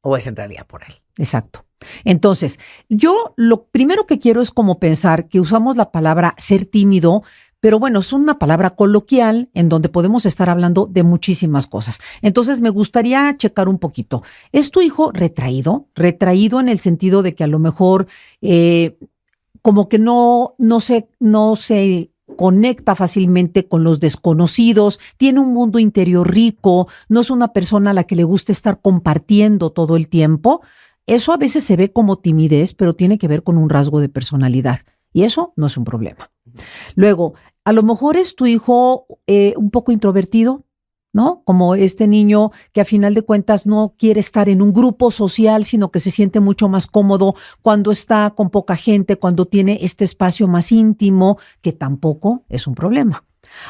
o es en realidad por él? Exacto. Entonces, yo lo primero que quiero es como pensar que usamos la palabra ser tímido, pero bueno, es una palabra coloquial en donde podemos estar hablando de muchísimas cosas. Entonces, me gustaría checar un poquito. ¿Es tu hijo retraído? Retraído en el sentido de que a lo mejor como que no se conecta fácilmente con los desconocidos, tiene un mundo interior rico, no es una persona a la que le gusta estar compartiendo todo el tiempo, eso a veces se ve como timidez, pero tiene que ver con un rasgo de personalidad. Y eso no es un problema. Luego, a lo mejor es tu hijo un poco introvertido, ¿no? Como este niño que a final de cuentas no quiere estar en un grupo social, sino que se siente mucho más cómodo cuando está con poca gente, cuando tiene este espacio más íntimo, que tampoco es un problema.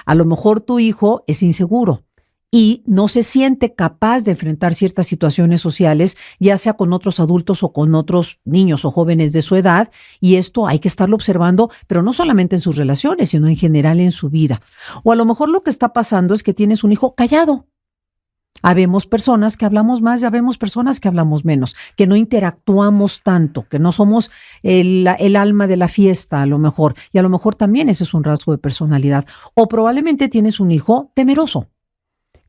A lo mejor tu hijo es inseguro y no se siente capaz de enfrentar ciertas situaciones sociales, ya sea con otros adultos o con otros niños o jóvenes de su edad, y esto hay que estarlo observando, pero no solamente en sus relaciones, sino en general en su vida. O a lo mejor lo que está pasando es que tienes un hijo callado. Habemos personas que hablamos más y habemos personas que hablamos menos, que no interactuamos tanto, que no somos el alma de la fiesta a lo mejor, y a lo mejor también ese es un rasgo de personalidad. O probablemente tienes un hijo temeroso,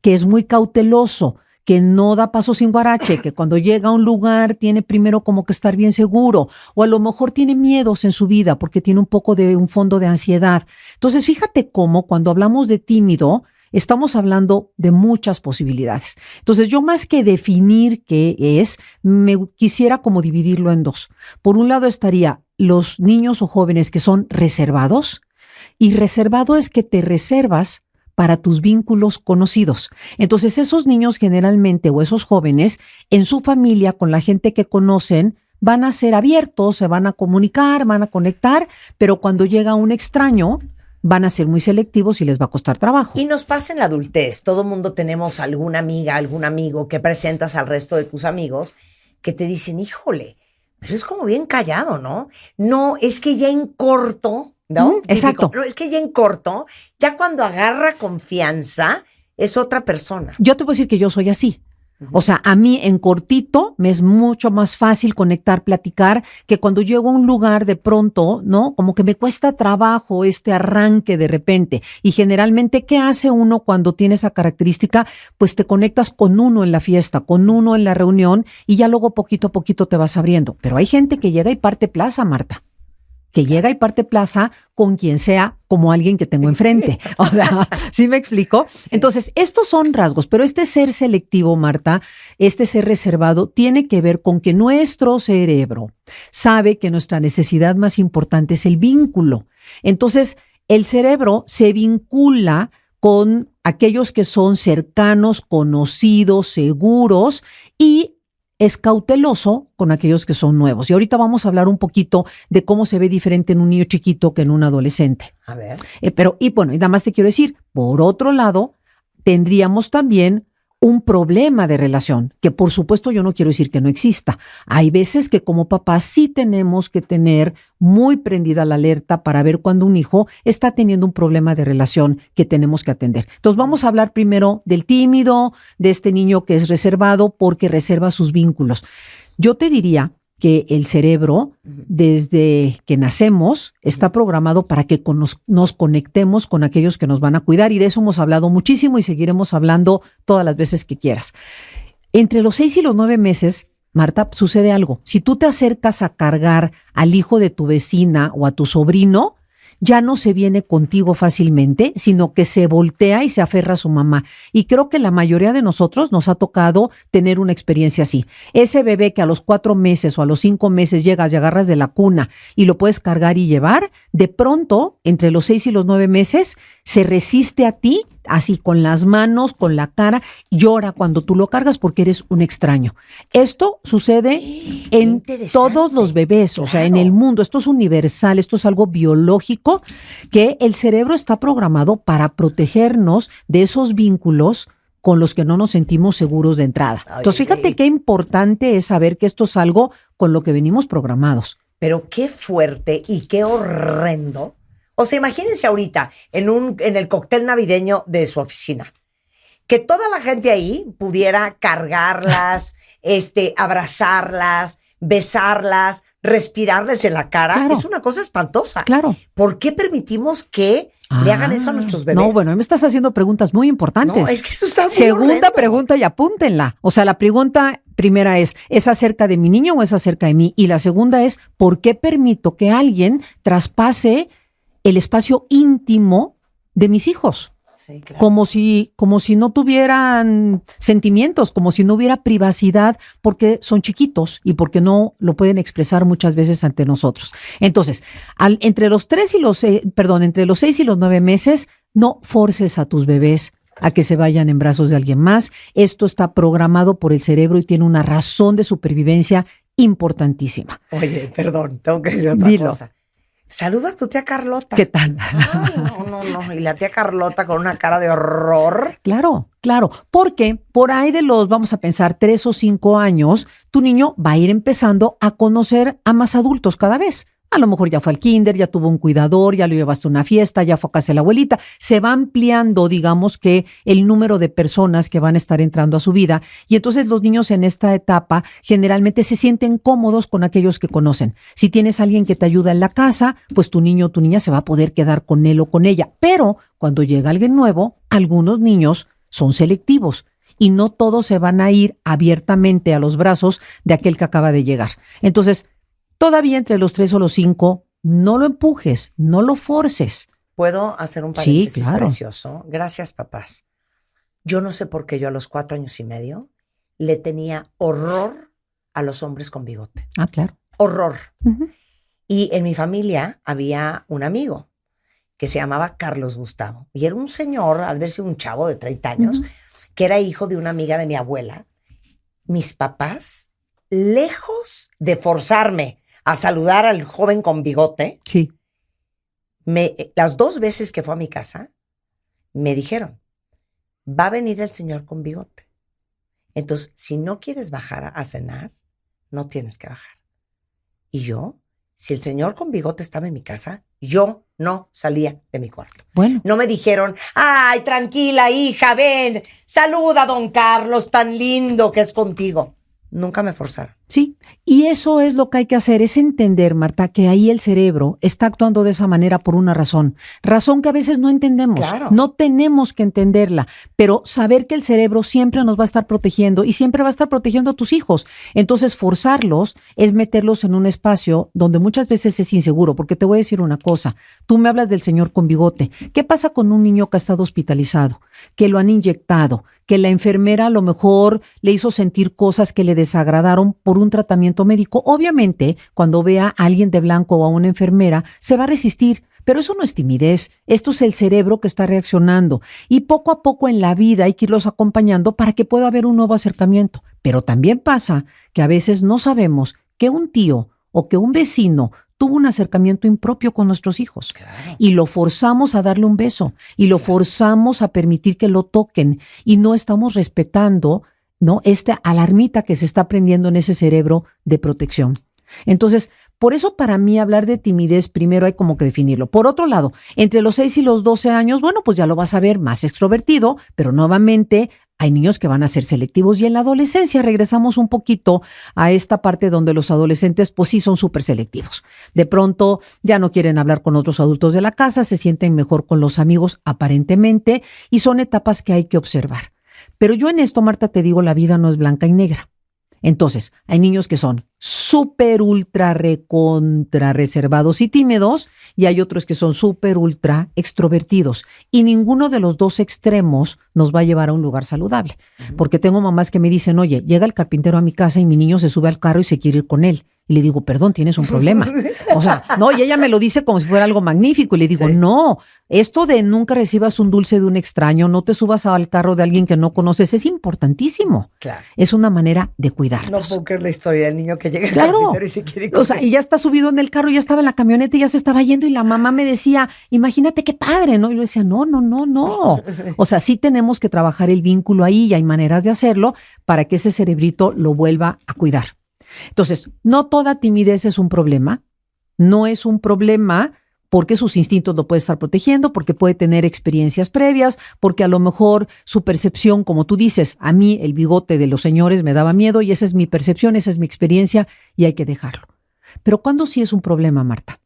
que es muy cauteloso, que no da paso sin guarache, que cuando llega a un lugar tiene primero como que estar bien seguro, o a lo mejor tiene miedos en su vida porque tiene un poco de un fondo de ansiedad. Entonces, fíjate cómo cuando hablamos de tímido, estamos hablando de muchas posibilidades. Entonces, yo más que definir qué es, me quisiera como dividirlo en dos. Por un lado estaría los niños o jóvenes que son reservados, y reservado es que te reservas para tus vínculos conocidos. Entonces, esos niños generalmente o esos jóvenes en su familia, con la gente que conocen, van a ser abiertos, se van a comunicar, van a conectar, pero cuando llega un extraño, van a ser muy selectivos y les va a costar trabajo. Y nos pasa en la adultez. Todo mundo tenemos alguna amiga, algún amigo que presentas al resto de tus amigos que te dicen, híjole, pero es como bien callado, ¿no? No, es que ya en corto, ¿no? Exacto. No, es que ya en corto, ya cuando agarra confianza, es otra persona. Yo te puedo decir que yo soy así. O sea, a mí en cortito me es mucho más fácil conectar, platicar, que cuando llego a un lugar de pronto, ¿no? Como que me cuesta trabajo este arranque de repente. Y generalmente, ¿qué hace uno cuando tiene esa característica? Pues te conectas con uno en la fiesta, con uno en la reunión y ya luego poquito a poquito te vas abriendo. Pero hay gente que llega y parte plaza, Marta. Que llega y parte plaza con quien sea, como alguien que tengo enfrente. O sea, ¿sí me explico? Entonces, estos son rasgos, pero este ser selectivo, Marta, este ser reservado, tiene que ver con que nuestro cerebro sabe que nuestra necesidad más importante es el vínculo. Entonces, el cerebro se vincula con aquellos que son cercanos, conocidos, seguros, y es cauteloso con aquellos que son nuevos. Y ahorita vamos a hablar un poquito de cómo se ve diferente en un niño chiquito que en un adolescente. A ver. Y nada más te quiero decir, por otro lado, tendríamos también un problema de relación, que por supuesto yo no quiero decir que no exista. Hay veces que como papás sí tenemos que tener muy prendida la alerta para ver cuando un hijo está teniendo un problema de relación que tenemos que atender. Entonces vamos a hablar primero del tímido, de este niño que es reservado porque reserva sus vínculos. Yo te diría que el cerebro, desde que nacemos, está programado para que nos conectemos con aquellos que nos van a cuidar, y de eso hemos hablado muchísimo y seguiremos hablando todas las veces que quieras. Entre los 6 y los 9 meses, Marta, sucede algo. Si tú te acercas a cargar al hijo de tu vecina o a tu sobrino, ya no se viene contigo fácilmente, sino que se voltea y se aferra a su mamá. Y creo que la mayoría de nosotros nos ha tocado tener una experiencia así. Ese bebé que a los 4 meses o a los 5 meses llegas y agarras de la cuna y lo puedes cargar y llevar, de pronto, entre los 6 y los 9 meses, se resiste a ti, así con las manos, con la cara, llora cuando tú lo cargas porque eres un extraño. Esto sucede en todos los bebés, claro. O sea, en el mundo. Esto es universal, esto es algo biológico, que el cerebro está programado para protegernos de esos vínculos con los que no nos sentimos seguros de entrada. Entonces, fíjate qué importante es saber que esto es algo con lo que venimos programados. Pero qué fuerte y qué horrendo. O sea, imagínense ahorita en el cóctel navideño de su oficina, que toda la gente ahí pudiera cargarlas, abrazarlas, besarlas, respirarles en la cara. Claro. Es una cosa espantosa. Claro. ¿Por qué permitimos que le hagan eso a nuestros bebés? No, bueno, me estás haciendo preguntas muy importantes. No, es que eso está muy Segunda horrendo. Pregunta y apúntenla. O sea, la pregunta primera ¿es acerca de mi niño o es acerca de mí? Y la segunda es, ¿por qué permito que alguien traspase el espacio íntimo de mis hijos. Sí, claro. Como si no tuvieran sentimientos, como si no hubiera privacidad, porque son chiquitos y porque no lo pueden expresar muchas veces ante nosotros. Entonces, entre los 6 y los 9 meses, no forces a tus bebés a que se vayan en brazos de alguien más. Esto está programado por el cerebro y tiene una razón de supervivencia importantísima. Oye, perdón, tengo que decir otra Dilo. cosa. Saluda a tu tía Carlota. ¿Qué tal? Ay, no. Y la tía Carlota con una cara de horror. Claro, porque por ahí de los, vamos a pensar, 3 o 5 años, tu niño va a ir empezando a conocer a más adultos cada vez. A lo mejor ya fue al kinder, ya tuvo un cuidador, ya lo llevaste a una fiesta, ya fue a casa de la abuelita. Se va ampliando, digamos que, el número de personas que van a estar entrando a su vida. Y entonces los niños en esta etapa generalmente se sienten cómodos con aquellos que conocen. Si tienes a alguien que te ayuda en la casa, pues tu niño o tu niña se va a poder quedar con él o con ella. Pero cuando llega alguien nuevo, algunos niños son selectivos. Y no todos se van a ir abiertamente a los brazos de aquel que acaba de llegar. Entonces, todavía entre los 3 o los 5, no lo empujes, no lo forces. ¿Puedo hacer un paréntesis Sí, claro. precioso? Gracias, papás. Yo no sé por qué yo a los 4 años y medio le tenía horror a los hombres con bigote. Ah, claro. Horror. Uh-huh. Y en mi familia había un amigo que se llamaba Carlos Gustavo. Y era un señor, al verse un chavo de 30 años, Uh-huh. que era hijo de una amiga de mi abuela. Mis papás, lejos de forzarme a saludar al joven con bigote, Sí. las 2 veces que fue a mi casa, me dijeron, va a venir el señor con bigote. Entonces, si no quieres bajar a cenar, no tienes que bajar. Y yo, si el señor con bigote estaba en mi casa, yo no salía de mi cuarto. Bueno. No me dijeron, ay, tranquila, hija, ven, saluda a don Carlos, tan lindo que es contigo. Nunca me forzaron. Sí, y eso es lo que hay que hacer, es entender, Marta, que ahí el cerebro está actuando de esa manera por una razón que a veces no entendemos, Claro. no tenemos que entenderla, pero saber que el cerebro siempre nos va a estar protegiendo y siempre va a estar protegiendo a tus hijos. Entonces, forzarlos es meterlos en un espacio donde muchas veces es inseguro, porque te voy a decir una cosa, tú me hablas del señor con bigote, ¿qué pasa con un niño que ha estado hospitalizado, que lo han inyectado, que la enfermera a lo mejor le hizo sentir cosas que le desagradaron por un tratamiento médico? Obviamente, cuando vea a alguien de blanco o a una enfermera, se va a resistir, pero eso no es timidez, esto es el cerebro que está reaccionando y poco a poco en la vida hay que irlos acompañando para que pueda haber un nuevo acercamiento. Pero también pasa que a veces no sabemos que un tío o que un vecino tuvo un acercamiento impropio con nuestros hijos. Claro. Y lo forzamos a darle un beso y lo forzamos a permitir que lo toquen y no estamos respetando, ¿no?, esta alarmita que se está prendiendo en ese cerebro de protección. Entonces, por eso para mí hablar de timidez primero hay como que definirlo. Por otro lado, entre los 6 y los 12 años, bueno, pues ya lo vas a ver más extrovertido, pero nuevamente hay niños que van a ser selectivos y en la adolescencia regresamos un poquito a esta parte donde los adolescentes pues sí son súper selectivos. De pronto ya no quieren hablar con otros adultos de la casa, se sienten mejor con los amigos aparentemente y son etapas que hay que observar. Pero yo en esto, Marta, te digo, la vida no es blanca y negra. Entonces, hay niños que son súper ultra recontra reservados y tímidos y hay otros que son súper ultra extrovertidos y ninguno de los dos extremos nos va a llevar a un lugar saludable. Porque tengo mamás que me dicen, oye, llega el carpintero a mi casa y mi niño se sube al carro y se quiere ir con él. Y le digo, perdón, tienes un problema. O sea, no, y ella me lo dice como si fuera algo magnífico. Y le digo, Sí. no, esto de nunca recibas un dulce de un extraño, no te subas al carro de alguien que no conoces, es importantísimo. Claro. Es una manera de No cuidarnos. puedo creer la historia del niño que llega al Claro. carpintero y se quiere ir O sea, y ya está subido en el carro, ya estaba en la camioneta, ya se estaba yendo y la mamá me decía, imagínate qué padre, ¿no? Y yo decía, no. O sea, sí tenemos que trabajar el vínculo ahí y hay maneras de hacerlo para que ese cerebrito lo vuelva a cuidar. Entonces, no toda timidez es un problema, no es un problema porque sus instintos lo puede estar protegiendo, porque puede tener experiencias previas, porque a lo mejor su percepción, como tú dices, a mí el bigote de los señores me daba miedo y esa es mi percepción, esa es mi experiencia y hay que dejarlo. Pero ¿cuándo sí es un problema, Marta?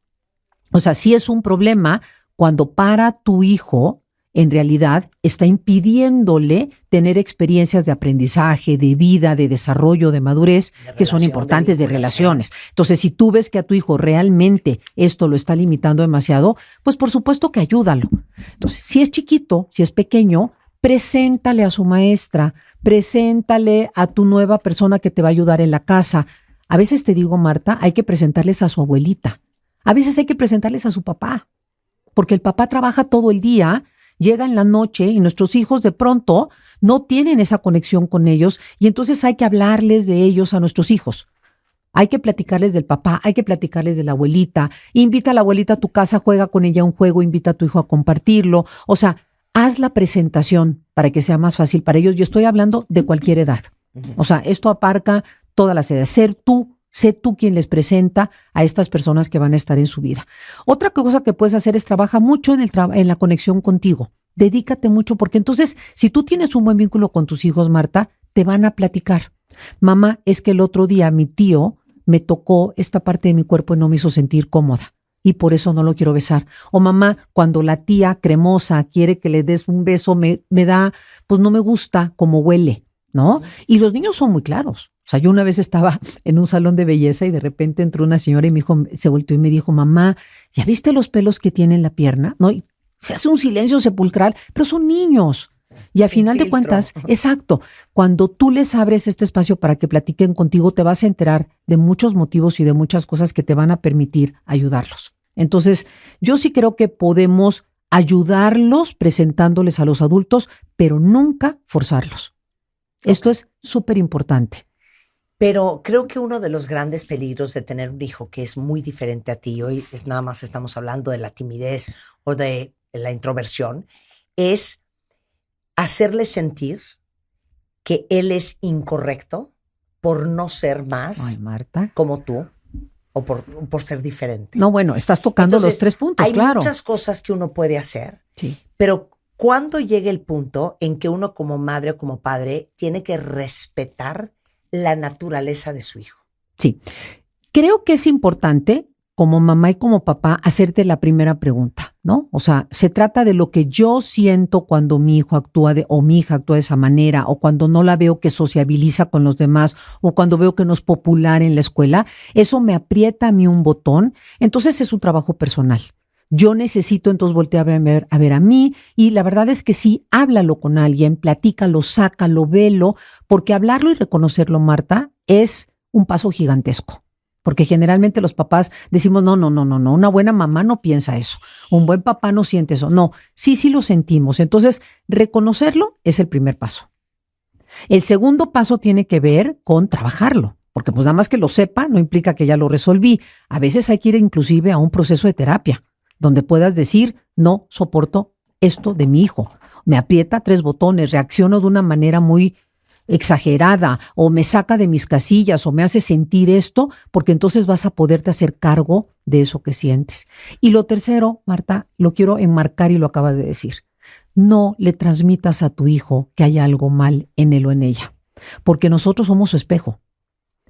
O sea, sí es un problema cuando para tu hijo en realidad está impidiéndole tener experiencias de aprendizaje, de vida, de desarrollo, de madurez, que son importantes, de relaciones. Entonces, si tú ves que a tu hijo realmente esto lo está limitando demasiado, pues por supuesto que ayúdalo. Entonces, si es chiquito, si es pequeño, preséntale a su maestra, preséntale a tu nueva persona que te va a ayudar en la casa. A veces te digo, Marta, hay que presentarles a su abuelita. A veces hay que presentarles a su papá, porque el papá trabaja todo el día, llega en la noche y nuestros hijos de pronto no tienen esa conexión con ellos y entonces hay que hablarles de ellos a nuestros hijos. Hay que platicarles del papá, hay que platicarles de la abuelita. Invita a la abuelita a tu casa, juega con ella un juego, invita a tu hijo a compartirlo. O sea, haz la presentación para que sea más fácil para ellos. Yo estoy hablando de cualquier edad. O sea, esto abarca todas las edades. Sé tú quien les presenta a estas personas que van a estar en su vida. Otra cosa que puedes hacer es trabaja mucho en la conexión contigo. Dedícate mucho porque entonces, si tú tienes un buen vínculo con tus hijos, Marta, te van a platicar. Mamá, es que el otro día mi tío me tocó esta parte de mi cuerpo y no me hizo sentir cómoda y por eso no lo quiero besar. O mamá, cuando la tía cremosa quiere que le des un beso, me da, pues no me gusta cómo huele, ¿no? Y los niños son muy claros. O sea, yo una vez estaba en un salón de belleza y de repente entró una señora y mi hijo se volteó y me dijo, mamá, ¿ya viste los pelos que tiene en la pierna? ¿No? Y se hace un silencio sepulcral, pero son niños. Y al final de cuentas, exacto, cuando tú les abres este espacio para que platiquen contigo, te vas a enterar de muchos motivos y de muchas cosas que te van a permitir ayudarlos. Entonces, yo sí creo que podemos ayudarlos presentándoles a los adultos, pero nunca forzarlos. Esto es súper importante. Pero creo que uno de los grandes peligros de tener un hijo que es muy diferente a ti, hoy nada más estamos hablando de la timidez o de la introversión, es hacerle sentir que él es incorrecto por no ser más Marta, como tú o por ser diferente. No, bueno, estás tocando Entonces, los 3 puntos, hay claro. muchas cosas que uno puede hacer, Sí. pero ¿cuándo llega el punto en que uno como madre o como padre tiene que respetar la naturaleza de su hijo? Sí. Creo que es importante, como mamá y como papá, hacerte la primera pregunta, ¿no? O sea, se trata de lo que yo siento cuando mi hijo actúa o mi hija actúa de esa manera, o cuando no la veo que sociabiliza con los demás, o cuando veo que no es popular en la escuela. Eso me aprieta a mí un botón. Entonces es un trabajo personal. Yo necesito entonces voltear a ver a mí, y la verdad es que sí, háblalo con alguien, platícalo, sácalo, velo, porque hablarlo y reconocerlo, Marta, es un paso gigantesco. Porque generalmente los papás decimos, no, una buena mamá no piensa eso, un buen papá no siente eso. No, sí lo sentimos. Entonces, reconocerlo es el primer paso. El segundo paso tiene que ver con trabajarlo, porque pues nada más que lo sepa no implica que ya lo resolví. A veces hay que ir inclusive a un proceso de terapia, donde puedas decir, no soporto esto de mi hijo. Me aprieta 3 botones, reacciono de una manera muy exagerada, o me saca de mis casillas, o me hace sentir esto, porque entonces vas a poderte hacer cargo de eso que sientes. Y lo tercero, Marta, lo quiero enmarcar y lo acabas de decir. No le transmitas a tu hijo que hay algo mal en él o en ella, porque nosotros somos su espejo.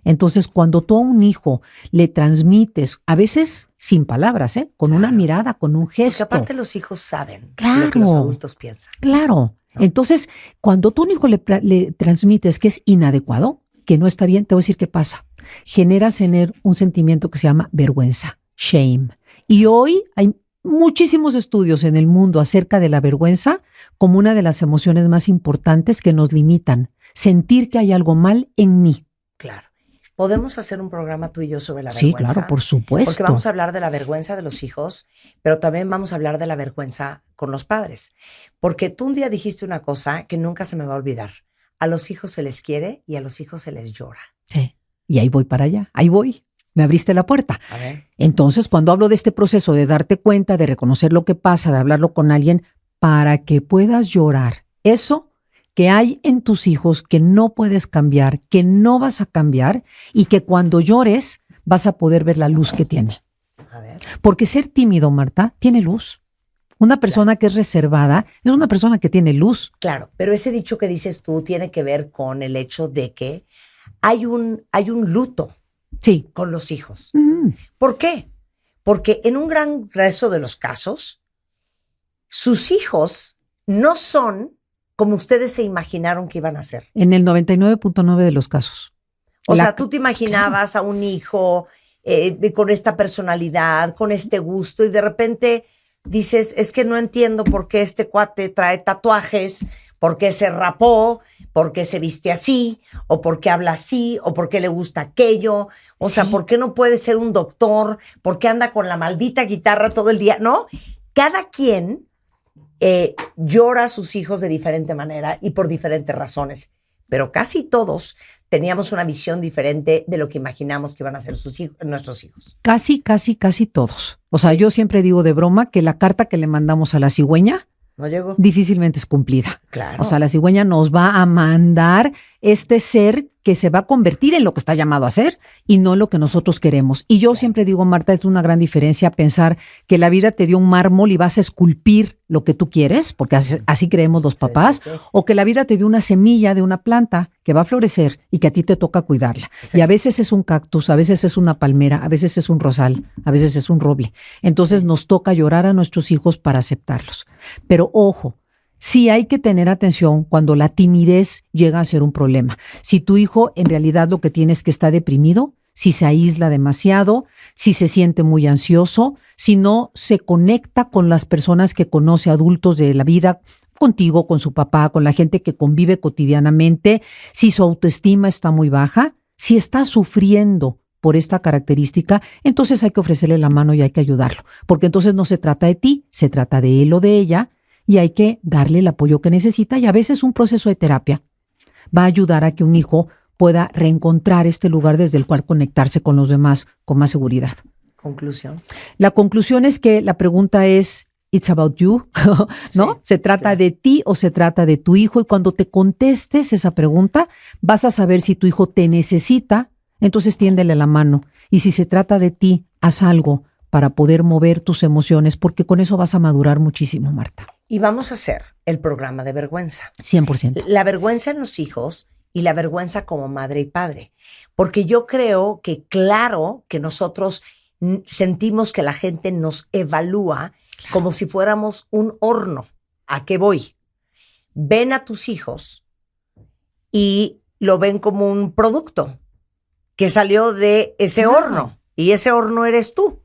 Entonces, cuando tú a un hijo le transmites, a veces sin palabras, con una mirada, con un gesto. Porque aparte los hijos saben Claro. lo que los adultos piensan. Claro. ¿No? Entonces, cuando tú a un hijo le transmites que es inadecuado, que no está bien, te voy a decir qué pasa. Generas en él un sentimiento que se llama vergüenza, shame. Y hoy hay muchísimos estudios en el mundo acerca de la vergüenza como una de las emociones más importantes que nos limitan. Sentir que hay algo mal en mí. Claro. ¿Podemos hacer un programa tú y yo sobre la Sí, vergüenza? claro, por supuesto. Porque vamos a hablar de la vergüenza de los hijos, pero también vamos a hablar de la vergüenza con los padres. Porque tú un día dijiste una cosa que nunca se me va a olvidar. A los hijos se les quiere y a los hijos se les llora. Sí. Y ahí voy para allá, ahí voy. Me abriste la puerta. A ver. Entonces, cuando hablo de este proceso de darte cuenta, de reconocer lo que pasa, de hablarlo con alguien, para que puedas llorar, eso que hay en tus hijos que no puedes cambiar, que no vas a cambiar, y que cuando llores vas a poder ver la luz que tiene. A ver. Porque ser tímido, Marta, tiene luz. Una persona que es reservada es una persona que tiene luz. Claro, pero ese dicho que dices tú tiene que ver con el hecho de que hay un luto Sí. con los hijos. Mm. ¿Por qué? Porque en un gran grueso de los casos, sus hijos no son como ustedes se imaginaron que iban a ser. En el 99.9 de los casos. O sea, tú te imaginabas a un hijo con esta personalidad, con este gusto, y de repente dices, es que no entiendo por qué este cuate trae tatuajes, por qué se rapó, por qué se viste así, o por qué habla así, o por qué le gusta aquello. O sea, ¿por qué no puede ser un doctor? ¿Por qué anda con la maldita guitarra todo el día? ¿No? Cada quien llora a sus hijos de diferente manera y por diferentes razones. Pero casi todos teníamos una visión diferente de lo que imaginamos que iban a ser nuestros hijos. Casi todos. O sea, yo siempre digo de broma que la carta que le mandamos a la cigüeña ¿No llegó? difícilmente es cumplida. Claro. O sea, la cigüeña nos va a mandar este ser que se va a convertir en lo que está llamado a ser y no lo que nosotros queremos. Y yo siempre digo, Marta, es una gran diferencia pensar que la vida te dio un mármol y vas a esculpir lo que tú quieres, porque así creemos los papás, sí. o que la vida te dio una semilla de una planta que va a florecer y que a ti te toca cuidarla. Sí. Y a veces es un cactus, a veces es una palmera, a veces es un rosal, a veces es un roble. Entonces nos toca llorar a nuestros hijos para aceptarlos. Pero ojo, sí hay que tener atención cuando la timidez llega a ser un problema. Si tu hijo en realidad lo que tiene es que está deprimido, si se aísla demasiado, si se siente muy ansioso, si no se conecta con las personas que conoce, adultos de la vida, contigo, con su papá, con la gente que convive cotidianamente, si su autoestima está muy baja, si está sufriendo por esta característica, entonces hay que ofrecerle la mano y hay que ayudarlo. Porque entonces no se trata de ti, se trata de él o de ella, y hay que darle el apoyo que necesita, y a veces un proceso de terapia va a ayudar a que un hijo pueda reencontrar este lugar desde el cual conectarse con los demás con más seguridad. Conclusión. La conclusión es que la pregunta es, it's about you, ¿no? Sí, ¿Se trata claro. de ti o se trata de tu hijo? Y cuando te contestes esa pregunta, vas a saber si tu hijo te necesita, entonces tiéndele la mano. Y si se trata de ti, haz algo para poder mover tus emociones, porque con eso vas a madurar muchísimo, Marta. Y vamos a hacer el programa de vergüenza. 100%. La vergüenza en los hijos y la vergüenza como madre y padre. Porque yo creo que claro que nosotros sentimos que la gente nos evalúa como si fuéramos un horno. ¿A qué voy? Ven a tus hijos y lo ven como un producto que salió de ese horno. Y ese horno eres tú.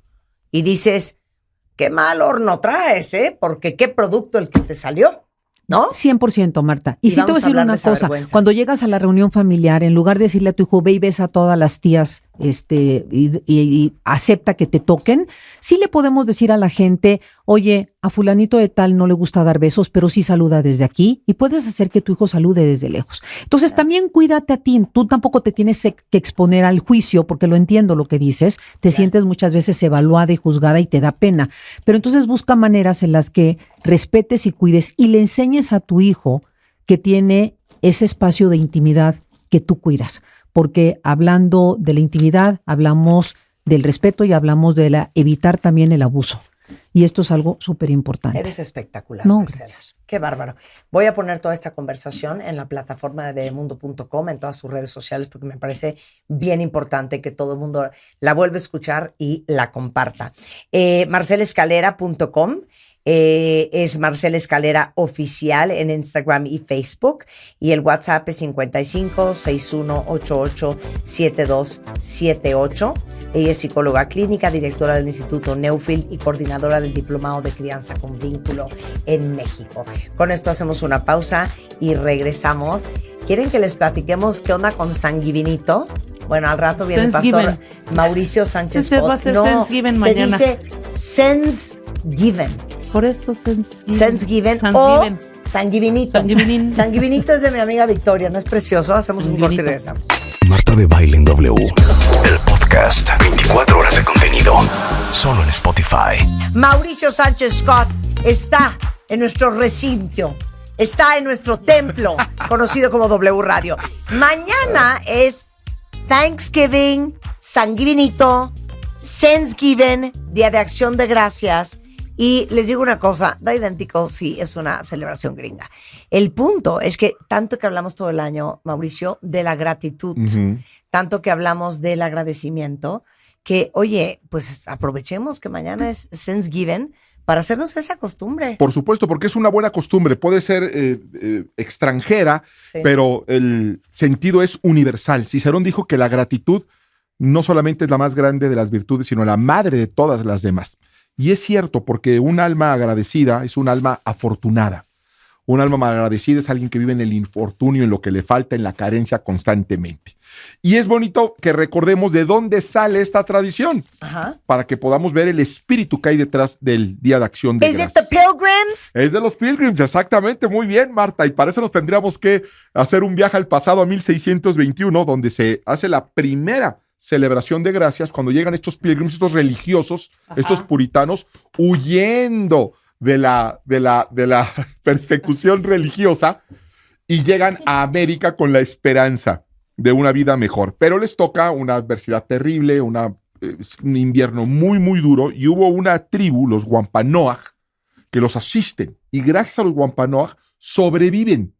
Y dices, qué mal horno traes, porque qué producto el que te salió, ¿no? 100%, Marta. Y Y sí te voy a vamos a decir hablar de una esa cosa. vergüenza. Cuando llegas a la reunión familiar, en lugar de decirle a tu hijo, ve y besa a todas las tías, y acepta que te toquen, sí le podemos decir a la gente, oye, a fulanito de tal no le gusta dar besos, pero sí saluda desde aquí, y puedes hacer que tu hijo salude desde lejos. Entonces también cuídate a ti. Tú tampoco te tienes que exponer al juicio, porque lo entiendo lo que dices. Te sientes muchas veces evaluada y juzgada y te da pena. Pero entonces busca maneras en las que respetes y cuides y le enseñes a tu hijo que tiene ese espacio de intimidad que tú cuidas. Porque hablando de la intimidad, hablamos del respeto y hablamos de evitar también el abuso. Y esto es algo súper importante. Eres espectacular, No, Marcela. gracias. Qué bárbaro. Voy a poner toda esta conversación en la plataforma de bebemundo.com, en todas sus redes sociales, porque me parece bien importante que todo el mundo la vuelva a escuchar y la comparta. marcelescalera.com. Es Marcela Escalera Oficial en Instagram y Facebook, y el WhatsApp es 55-6188-7278. Ella es psicóloga clínica, directora del Instituto Newfield y coordinadora del Diplomado de Crianza con Vínculo en México. Con esto hacemos una pausa y regresamos. ¿Quieren que les platiquemos qué onda con Sanguivinito? Bueno, al rato viene el pastor Mauricio Sánchez Ese va a ser Thanksgiving mañana. Se dice Sensgiven. Por eso Thanksgiving. Thanksgiving o Sanguivinito. Sanguivinito es de mi amiga Victoria, ¿no es precioso? Hacemos un corte y regresamos. Marta de Baile en W. El podcast. 24 horas de contenido. Solo en Spotify. Mauricio Sánchez Scott está en nuestro recinto. Está en nuestro templo, conocido como W Radio. Mañana es Thanksgiving, Sanguivinito, Thanksgiving, Día de Acción de Gracias. Y les digo una cosa, da idéntico si es una celebración gringa. El punto es que tanto que hablamos todo el año, Mauricio, de la gratitud, tanto que hablamos del agradecimiento, que, oye, pues aprovechemos que mañana es Thanksgiving para hacernos esa costumbre. Por supuesto, porque es una buena costumbre. Puede ser extranjera, Sí. pero el sentido es universal. Cicerón dijo que la gratitud no solamente es la más grande de las virtudes, sino la madre de todas las demás. Y es cierto, porque un alma agradecida es un alma afortunada. Un alma agradecida es alguien que vive en el infortunio, en lo que le falta, en la carencia constantemente. Y es bonito que recordemos de dónde sale esta tradición, Ajá. para que podamos ver el espíritu que hay detrás del Día de Acción de ¿Es Gracias. it the Pilgrims? Es de los Pilgrims, exactamente, muy bien, Marta. Y para eso nos tendríamos que hacer un viaje al pasado, a 1621, donde se hace la primera celebración de gracias, cuando llegan estos Pilgrims, estos religiosos, Ajá. estos puritanos, huyendo de la persecución religiosa, y llegan a América con la esperanza de una vida mejor. Pero les toca una adversidad terrible, un invierno muy, muy duro, y hubo una tribu, los Wampanoag, que los asisten, y gracias a los Wampanoag sobreviven.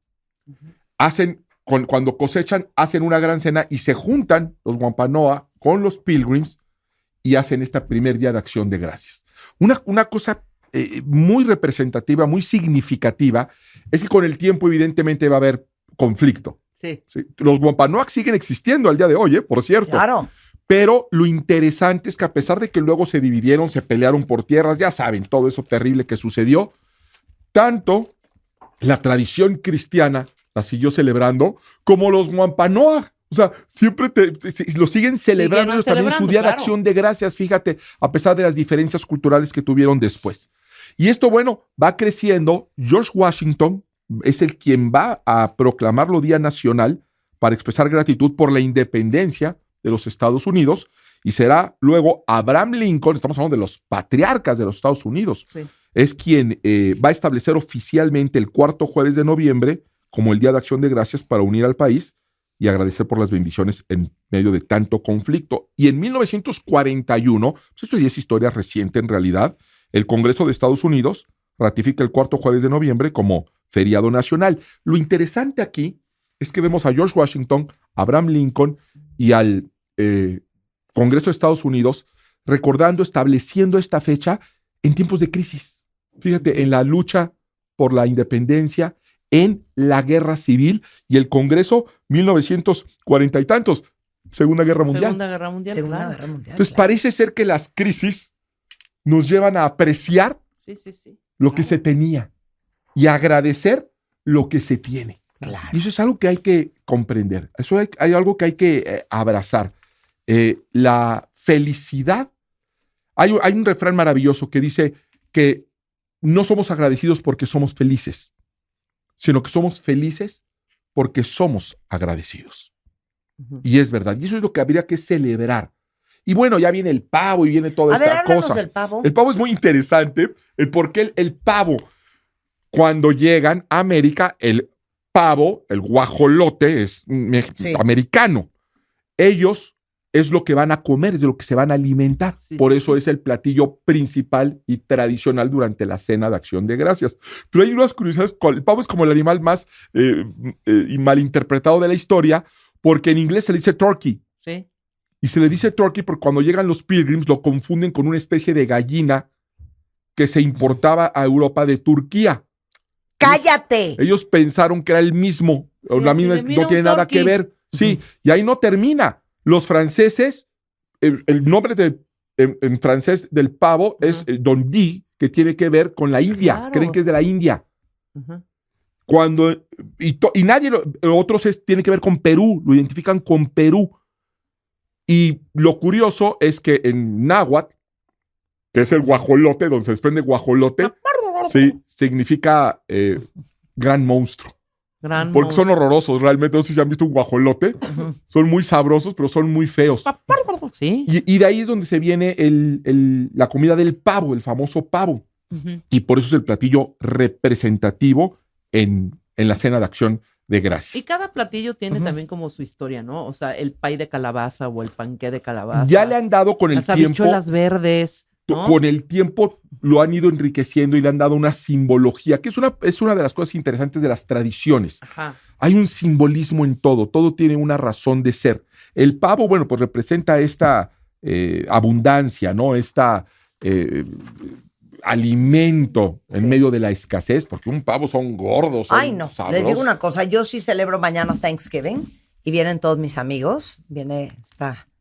Cuando cosechan, hacen una gran cena y se juntan los Wampanoag con los Pilgrims y hacen este primer Día de Acción de Gracias. Una cosa muy representativa, muy significativa, es que con el tiempo evidentemente va a haber conflicto. Sí. ¿Sí? Los Wampanoag siguen existiendo al día de hoy, por cierto. Claro. Pero lo interesante es que a pesar de que luego se dividieron, se pelearon por tierras, ya saben, todo eso terrible que sucedió, tanto la tradición cristiana la siguió celebrando como los Wampanoag. O sea, siempre lo siguen celebrando ellos también su Día de Acción de Gracias, fíjate, a pesar de las diferencias culturales que tuvieron después. Y esto, bueno, va creciendo. George Washington es el quien va a proclamarlo Día Nacional para expresar gratitud por la independencia de los Estados Unidos, y será luego Abraham Lincoln, estamos hablando de los patriarcas de los Estados Unidos, Sí. es quien va a establecer oficialmente el cuarto jueves de noviembre como el Día de Acción de Gracias para unir al país y agradecer por las bendiciones en medio de tanto conflicto. Y en 1941, pues esto ya es historia reciente en realidad, el Congreso de Estados Unidos ratifica el cuarto jueves de noviembre como feriado nacional. Lo interesante aquí es que vemos a George Washington, a Abraham Lincoln y al Congreso de Estados Unidos recordando, estableciendo esta fecha en tiempos de crisis. Fíjate, en la lucha por la independencia, en la guerra civil, y el Congreso, 1940 y tantos, Segunda Guerra Mundial. Segunda Guerra Mundial. Segunda claro. Guerra Mundial. Entonces claro. parece ser que las crisis nos llevan a apreciar Sí, sí, sí. lo que se tenía y a agradecer lo que se tiene. Claro. Y eso es algo que hay que comprender. Eso hay algo que hay que abrazar. La felicidad. Hay un refrán maravilloso que dice que no somos agradecidos porque somos felices, sino que somos felices porque somos agradecidos. Ujú. Y es verdad. Y eso es lo que habría que celebrar. Y bueno, ya viene el pavo y viene toda A ver, esta háblanos cosa. del pavo. El pavo es muy interesante, el por qué el pavo, cuando llegan a América, el pavo, el guajolote, es Sí. americano. Ellos es lo que van a comer, es de lo que se van a alimentar. Sí, Por sí, eso sí. es el platillo principal y tradicional durante la cena de Acción de Gracias. Pero hay unas curiosidades. El pavo es como el animal más malinterpretado de la historia, porque en inglés se le dice turkey. Sí. Y se le dice turkey porque cuando llegan los pilgrims lo confunden con una especie de gallina que se importaba a Europa de Turquía. ¡Cállate! Ellos pensaron que era el mismo, o la así misma, de, mira, no tiene un nada que turkey. ver. Sí, y ahí no termina. Los franceses, el nombre en francés del pavo es dondi, que tiene que ver con la India. Claro. Creen que es de la India. Ujú. Y nadie, otros tiene que ver con Perú, lo identifican con Perú. Y lo curioso es que en náhuatl, que es el guajolote, donde se desprende guajolote, sí, significa gran monstruo. Gran Porque son monstruo. horrorosos realmente. No sé si han visto un guajolote. Son muy sabrosos, pero son muy feos. Sí. Y de ahí es donde se viene la comida del pavo, el famoso pavo. Ujú. Y por eso es el platillo representativo en la cena de Acción de Gracias. Y cada platillo tiene también como su historia, ¿no? O sea, el pay de calabaza o el panqué de calabaza. Ya le han dado con el las tiempo, habichuelas verdes, ¿no? con el tiempo lo han ido enriqueciendo y le han dado una simbología, que es una de las cosas interesantes de las tradiciones. Ajá. Hay un simbolismo en todo tiene una razón de ser. El pavo, bueno, pues representa esta abundancia, ¿no? Esta alimento en medio de la escasez, porque un pavo son gordos. Son Ay, no. sabrosos. Les digo una cosa. Yo sí celebro mañana Thanksgiving y vienen todos mis amigos. Viene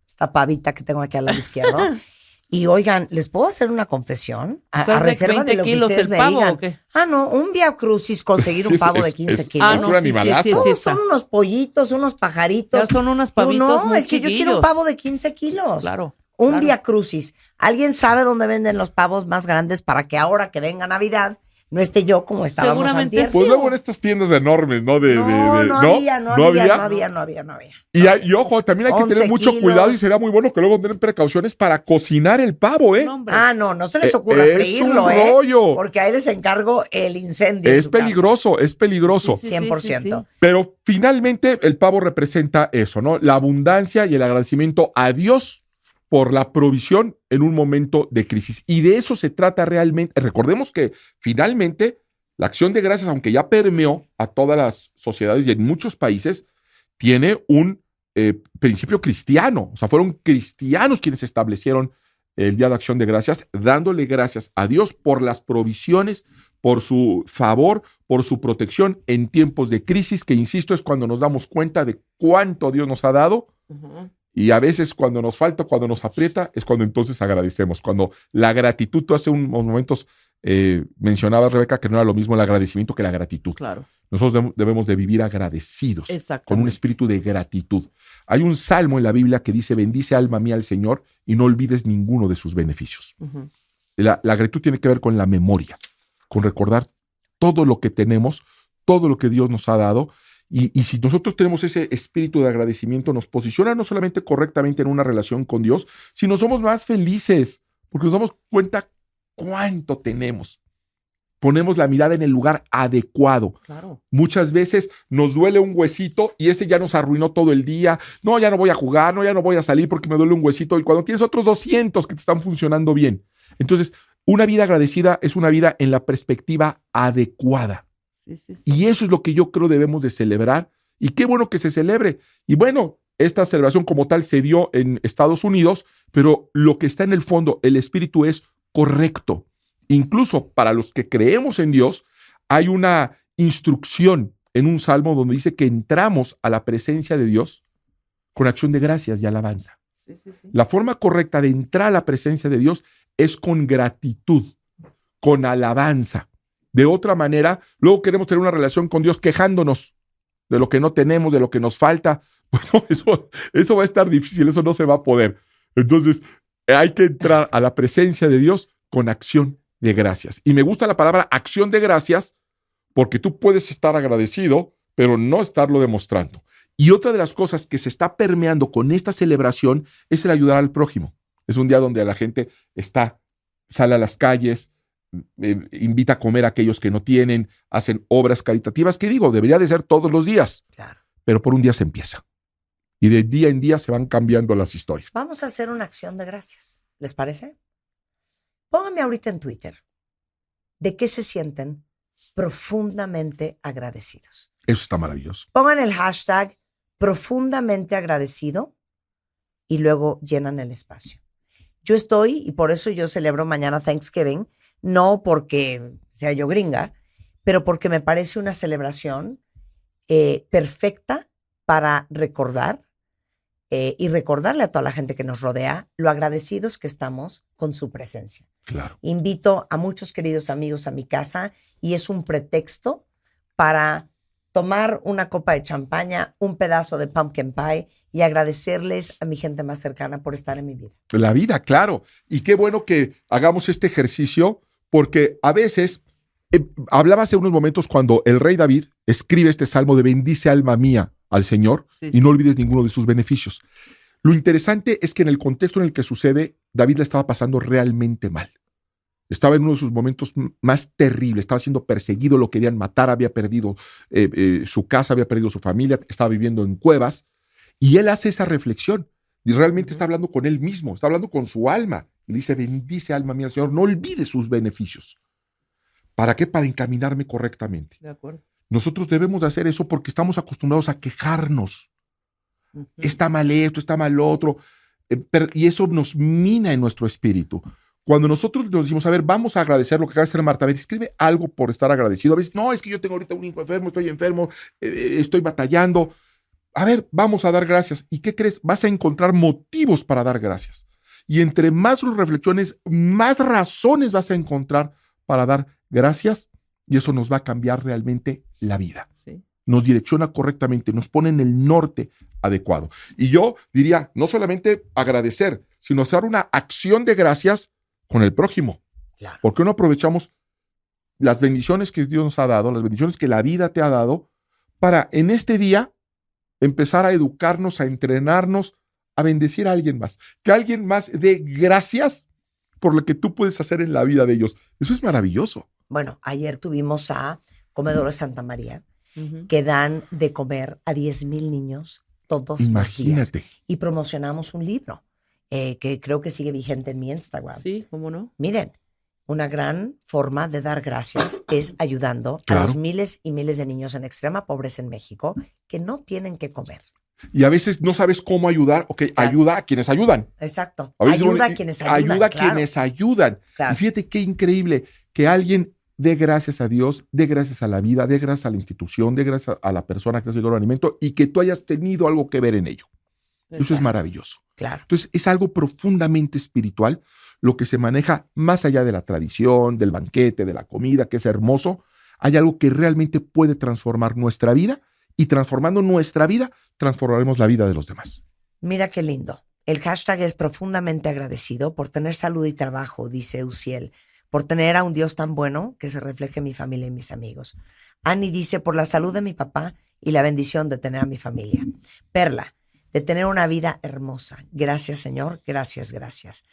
esta pavita que tengo aquí al lado izquierdo. Y oigan, ¿les puedo hacer una confesión? O sea, A ¿es de reserva de 20 lo que kilos ustedes el me pavo digan. o qué? Ah, no, un Via Crucis conseguir un pavo de 15 kilos. Ah, es no, un sí, animalazo. sí, Todos está. son unos pollitos, unos pajaritos. Ya son unos Yo pavitos no, muy es que yo quiero un chiquillos. pavo de 15 kilos. Claro. Un claro. Via Crucis. ¿Alguien sabe dónde venden los pavos más grandes para que ahora que venga Navidad no esté yo como estábamos Seguramente antier? Pues luego en estas tiendas enormes, ¿no? No había. Y ojo, también hay que 11 tener mucho kilos. cuidado y sería muy bueno que luego tengan precauciones para cocinar el pavo, ¿eh? No, hombre. Ah, no se les ocurra Es freírlo, un ¿eh? rollo. Porque ahí les encargo el incendio. en Es su casa. peligroso, es peligroso. Sí, sí, 100%. Pero finalmente el pavo representa eso, ¿no? La abundancia y el agradecimiento a Dios por la provisión en un momento de crisis. Y de eso se trata realmente. Recordemos que finalmente la acción de gracias, aunque ya permeó a todas las sociedades y en muchos países, tiene un principio cristiano. O sea, fueron cristianos quienes establecieron el Día de Acción de Gracias, dándole gracias a Dios por las provisiones, por su favor, por su protección en tiempos de crisis, que insisto, es cuando nos damos cuenta de cuánto Dios nos ha dado. Y a veces cuando nos falta, cuando nos aprieta, es cuando entonces agradecemos. Cuando la gratitud, tú hace unos momentos mencionabas, Rebeca, que no era lo mismo el agradecimiento que la gratitud. Claro. Nosotros debemos de vivir agradecidos, Exactamente. con un espíritu de gratitud. Hay un salmo en la Biblia que dice, bendice alma mía al Señor y no olvides ninguno de sus beneficios. Ujú. La gratitud tiene que ver con la memoria, con recordar todo lo que tenemos, todo lo que Dios nos ha dado. Y si nosotros tenemos ese espíritu de agradecimiento, nos posiciona no solamente correctamente en una relación con Dios, sino somos más felices, porque nos damos cuenta cuánto tenemos. Ponemos la mirada en el lugar adecuado. Claro. Muchas veces nos duele un huesito y ese ya nos arruinó todo el día. No, ya no voy a jugar, no, ya no voy a salir porque me duele un huesito. Y cuando tienes otros 200 que te están funcionando bien. Entonces, una vida agradecida es una vida en la perspectiva adecuada. Sí, sí, sí. Y eso es lo que yo creo debemos de celebrar. Y qué bueno que se celebre. Y bueno, esta celebración como tal se dio en Estados Unidos, pero lo que está en el fondo, el espíritu es correcto. Incluso para los que creemos en Dios, hay una instrucción en un salmo donde dice que entramos a la presencia de Dios con acción de gracias y alabanza. Sí, sí, sí. La forma correcta de entrar a la presencia de Dios es con gratitud, con alabanza. De otra manera, luego queremos tener una relación con Dios quejándonos de lo que no tenemos, de lo que nos falta. Bueno, eso va a estar difícil, eso no se va a poder. Entonces, hay que entrar a la presencia de Dios con acción de gracias. Y me gusta la palabra acción de gracias porque tú puedes estar agradecido, pero no estarlo demostrando. Y otra de las cosas que se está permeando con esta celebración es el ayudar al prójimo. Es un día donde la gente sale a las calles, invita a comer a aquellos que no tienen, hacen obras caritativas, que digo, debería de ser todos los días. Claro. Pero por un día se empieza. Y de día en día se van cambiando las historias. Vamos a hacer una acción de gracias. ¿Les parece? Pónganme ahorita en Twitter de qué se sienten profundamente agradecidos. Eso está maravilloso. Pongan el hashtag profundamente agradecido y luego llenan el espacio. Yo estoy, y por eso yo celebro mañana Thanksgiving, no porque sea yo gringa, pero porque me parece una celebración perfecta para recordar y recordarle a toda la gente que nos rodea lo agradecidos que estamos con su presencia. Claro. Invito a muchos queridos amigos a mi casa y es un pretexto para tomar una copa de champaña, un pedazo de pumpkin pie y agradecerles a mi gente más cercana por estar en mi vida. La vida, claro. Y qué bueno que hagamos este ejercicio porque a veces, hablaba hace unos momentos cuando el rey David escribe este salmo de bendice alma mía al Señor y no olvides ninguno de sus beneficios. Lo interesante es que en el contexto en el que sucede, David la estaba pasando realmente mal. Estaba en uno de sus momentos más terribles, estaba siendo perseguido, lo querían matar, había perdido su casa, había perdido su familia, estaba viviendo en cuevas, y él hace esa reflexión, y realmente está hablando con él mismo, está hablando con su alma, y dice, bendice alma mía al Señor, no olvides sus beneficios. ¿Para qué? Para encaminarme correctamente. De acuerdo. Nosotros debemos de hacer eso porque estamos acostumbrados a quejarnos. Está mal esto, está mal otro, y eso nos mina en nuestro espíritu. cuando nosotros nos decimos, a ver, vamos a agradecer lo que acaba de hacer Marta, a ver, escribe algo por estar agradecido. A veces, no, es que yo tengo ahorita un hijo enfermo, estoy batallando. A ver, vamos a dar gracias. ¿Y qué crees? Vas a encontrar motivos para dar gracias. Y entre más reflexiones, más razones vas a encontrar para dar gracias, y eso nos va a cambiar realmente la vida. Sí. Nos direcciona correctamente, nos pone en el norte adecuado. Y yo diría, no solamente agradecer, sino hacer una acción de gracias con el prójimo. Claro. ¿Por qué no aprovechamos las bendiciones que Dios nos ha dado, las bendiciones que la vida te ha dado, para en este día empezar a educarnos, a entrenarnos, a bendecir a alguien más? Que alguien más dé gracias por lo que tú puedes hacer en la vida de ellos. Eso es maravilloso. Bueno, ayer tuvimos a Comedores Santa María, Ujú. que dan de comer a 10,000 niños todos los días. Imagínate. Y promocionamos un libro que creo que sigue vigente en mi Instagram. Sí, ¿cómo no? Miren, una gran forma de dar gracias es ayudando a Claro. los miles y miles de niños en extrema pobreza en México que no tienen que comer. Y a veces no sabes cómo ayudar. Ok, Claro. ayuda a quienes ayudan. Exacto. A veces Ayuda uno- a quienes ayudan. Ayuda a claro, quienes ayudan. claro. Y fíjate qué increíble que alguien dé gracias a Dios, dé gracias a la vida, dé gracias a la institución, dé gracias a la persona que hace el alimento y que tú hayas tenido algo que ver en ello. Eso es maravilloso. Claro. Entonces, es algo profundamente espiritual, lo que se maneja más allá de la tradición, del banquete, de la comida, que es hermoso. Hay algo que realmente puede transformar nuestra vida, y transformando nuestra vida, transformaremos la vida de los demás. Mira qué lindo. El hashtag es profundamente agradecido por tener salud y trabajo, dice Uciel, por tener a un Dios tan bueno que se refleje en mi familia y mis amigos. Annie dice, por la salud de mi papá y la bendición de tener a mi familia. Perla, de tener una vida hermosa. Gracias, Señor. Gracias, gracias.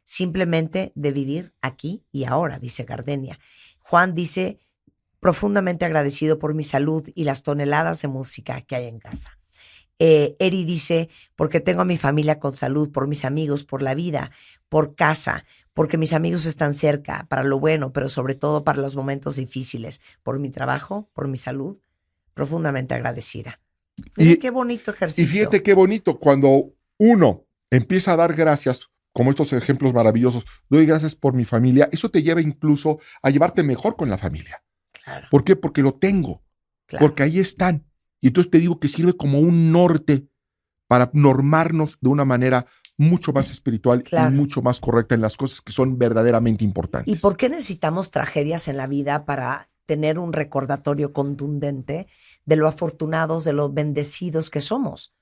Simplemente de vivir aquí y ahora, dice Gardenia. Juan dice, profundamente agradecido por mi salud y las toneladas de música que hay en casa. Eri dice, porque tengo a mi familia con salud, por mis amigos, por la vida, por casa, porque mis amigos están cerca, para lo bueno, pero sobre todo para los momentos difíciles, por mi trabajo, por mi salud, profundamente agradecida. Mira qué bonito ejercicio. Y fíjate qué bonito, cuando uno empieza a dar gracias, como estos ejemplos maravillosos, doy gracias por mi familia, eso te lleva incluso a llevarte mejor con la familia. Claro, ¿Por qué? Porque lo tengo, claro. porque ahí están. Y entonces te digo que sirve como un norte para normarnos de una manera mucho más espiritual Claro. y mucho más correcta en las cosas que son verdaderamente importantes. ¿Y por qué necesitamos tragedias en la vida para tener un recordatorio contundente de lo afortunados, de lo bendecidos que somos?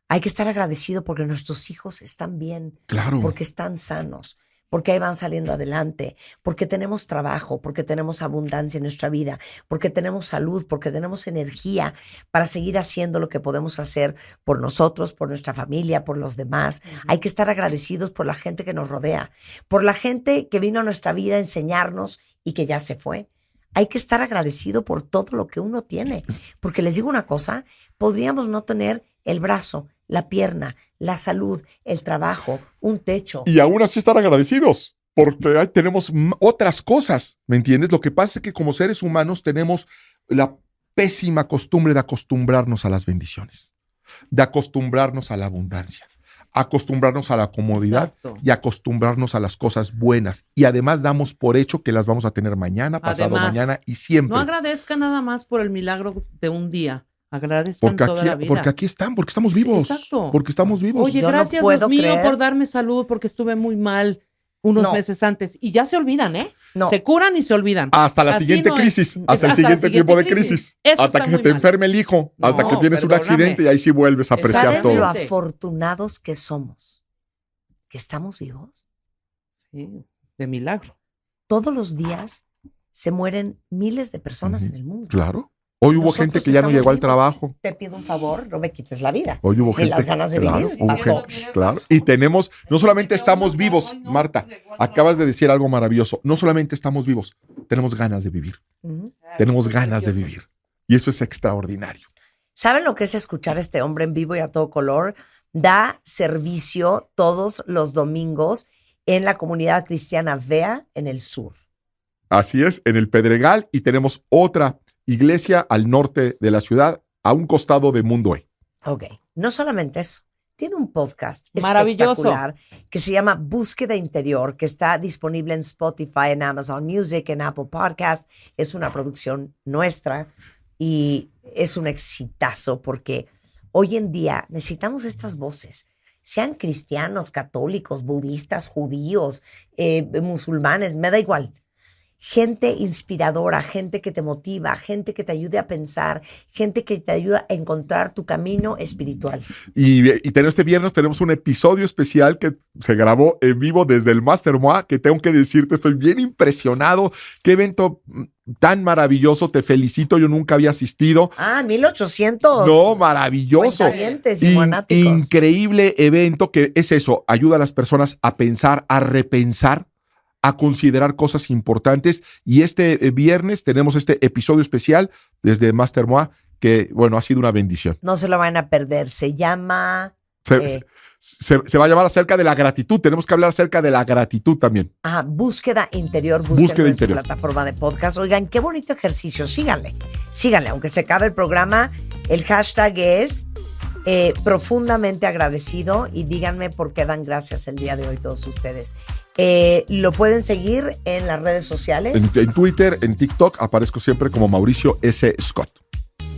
Hay que estar agradecido porque nuestros hijos están bien, Claro. porque están sanos, porque ahí van saliendo adelante, porque tenemos trabajo, porque tenemos abundancia en nuestra vida, porque tenemos salud, porque tenemos energía para seguir haciendo lo que podemos hacer por nosotros, por nuestra familia, por los demás. Hay que estar agradecidos por la gente que nos rodea, por la gente que vino a nuestra vida a enseñarnos y que ya se fue. Hay que estar agradecido por todo lo que uno tiene, porque les digo una cosa, podríamos no tener el brazo, la pierna, la salud, el trabajo, un techo. Y aún así estar agradecidos, porque ahí tenemos otras cosas, ¿me entiendes? Lo que pasa es que como seres humanos tenemos la pésima costumbre de acostumbrarnos a las bendiciones, de acostumbrarnos a la abundancia, acostumbrarnos a la comodidad. Exacto. Y acostumbrarnos a las cosas buenas. Y además damos por hecho que las vamos a tener mañana, pasado Además, mañana y siempre. No agradezca nada más por el milagro de un día. Agradezcan toda la vida. Porque aquí están, porque estamos vivos. Exacto. Porque estamos vivos. Oye, Yo no gracias puedo Dios mío creer. por darme salud porque estuve muy mal unos No. meses antes. Y ya se olvidan, ¿eh? No. Se curan y se olvidan. Hasta la Así siguiente no es. crisis, Es hasta el siguiente tiempo de crisis, Eso hasta está que se muy te mal. enferme el hijo, hasta No, que tienes un perdóname. accidente y ahí sí vuelves a apreciar ¿Saben todo. lo Exactamente. afortunados que somos? Que estamos vivos. Sí, de milagro. Todos los días se mueren miles de personas Ujú. en el mundo. Claro. Hoy hubo Nosotros gente que ya no estamos llegó al vivos. trabajo. Te pido un favor, no me quites la vida. Hoy hubo Ni gente. las ganas de claro, vivir, hubo pastor. gente, claro. Y tenemos, no solamente estamos vivos, Marta, acabas de decir algo maravilloso. No solamente estamos vivos, tenemos ganas de vivir. Ujú. Tenemos ganas de vivir. Y eso es extraordinario. ¿Saben lo que es escuchar a este hombre en vivo y a todo color? Da servicio todos los domingos en la comunidad cristiana Vea en el sur. Así es, en el Pedregal, y tenemos otra iglesia al norte de la ciudad, a un costado de Mundo E. Ok. No solamente eso. tiene un podcast Maravilloso. espectacular que se llama Búsqueda Interior, que está disponible en Spotify, en Amazon Music, en Apple Podcast. Es una producción nuestra y es un exitazo porque hoy en día necesitamos estas voces. Sean cristianos, católicos, budistas, judíos, musulmanes, me da igual. Gente inspiradora, gente que te motiva, gente que te ayude a pensar, gente que te ayuda a encontrar tu camino espiritual. Y este viernes tenemos un episodio especial que se grabó en vivo desde el Master MOA, que tengo que decirte, estoy bien impresionado. Qué evento tan maravilloso, te felicito, yo nunca había asistido. 1800. No, maravilloso. Cuentavientes y monáticos. Increíble evento que es eso, ayuda a las personas a pensar, a repensar, a considerar cosas importantes. Y este viernes tenemos este episodio especial desde Master MOA que, bueno, ha sido una bendición. No se lo van a perder. Se llama... Se va a llamar acerca de la gratitud. Tenemos que hablar acerca de la gratitud también. Búsqueda Interior. Búsqueda Interior. En su plataforma de podcast. Oigan, qué bonito ejercicio. Síganle. Aunque se acabe el programa, el hashtag es profundamente agradecido y díganme por qué dan gracias el día de hoy todos ustedes. Lo pueden seguir en las redes sociales. En Twitter, en TikTok, aparezco siempre como Mauricio S. Scott.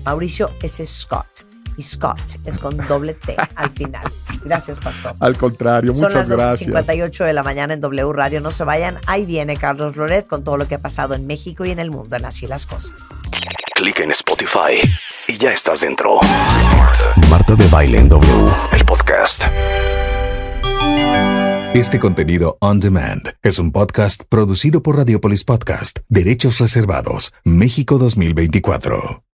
Mauricio S. Scott. Y Scott es con doble T al final. Gracias, Pastor. Al contrario, muchas gracias. Son las 12:58 de la mañana en W Radio. No se vayan. Ahí viene Carlos Loret con todo lo que ha pasado en México y en el mundo en Así las Cosas. Clic en Spotify y ya estás dentro. Marta de Baile en W, el podcast. Este contenido on demand es un podcast producido por Radiopolis Podcast, Derechos Reservados, México 2024.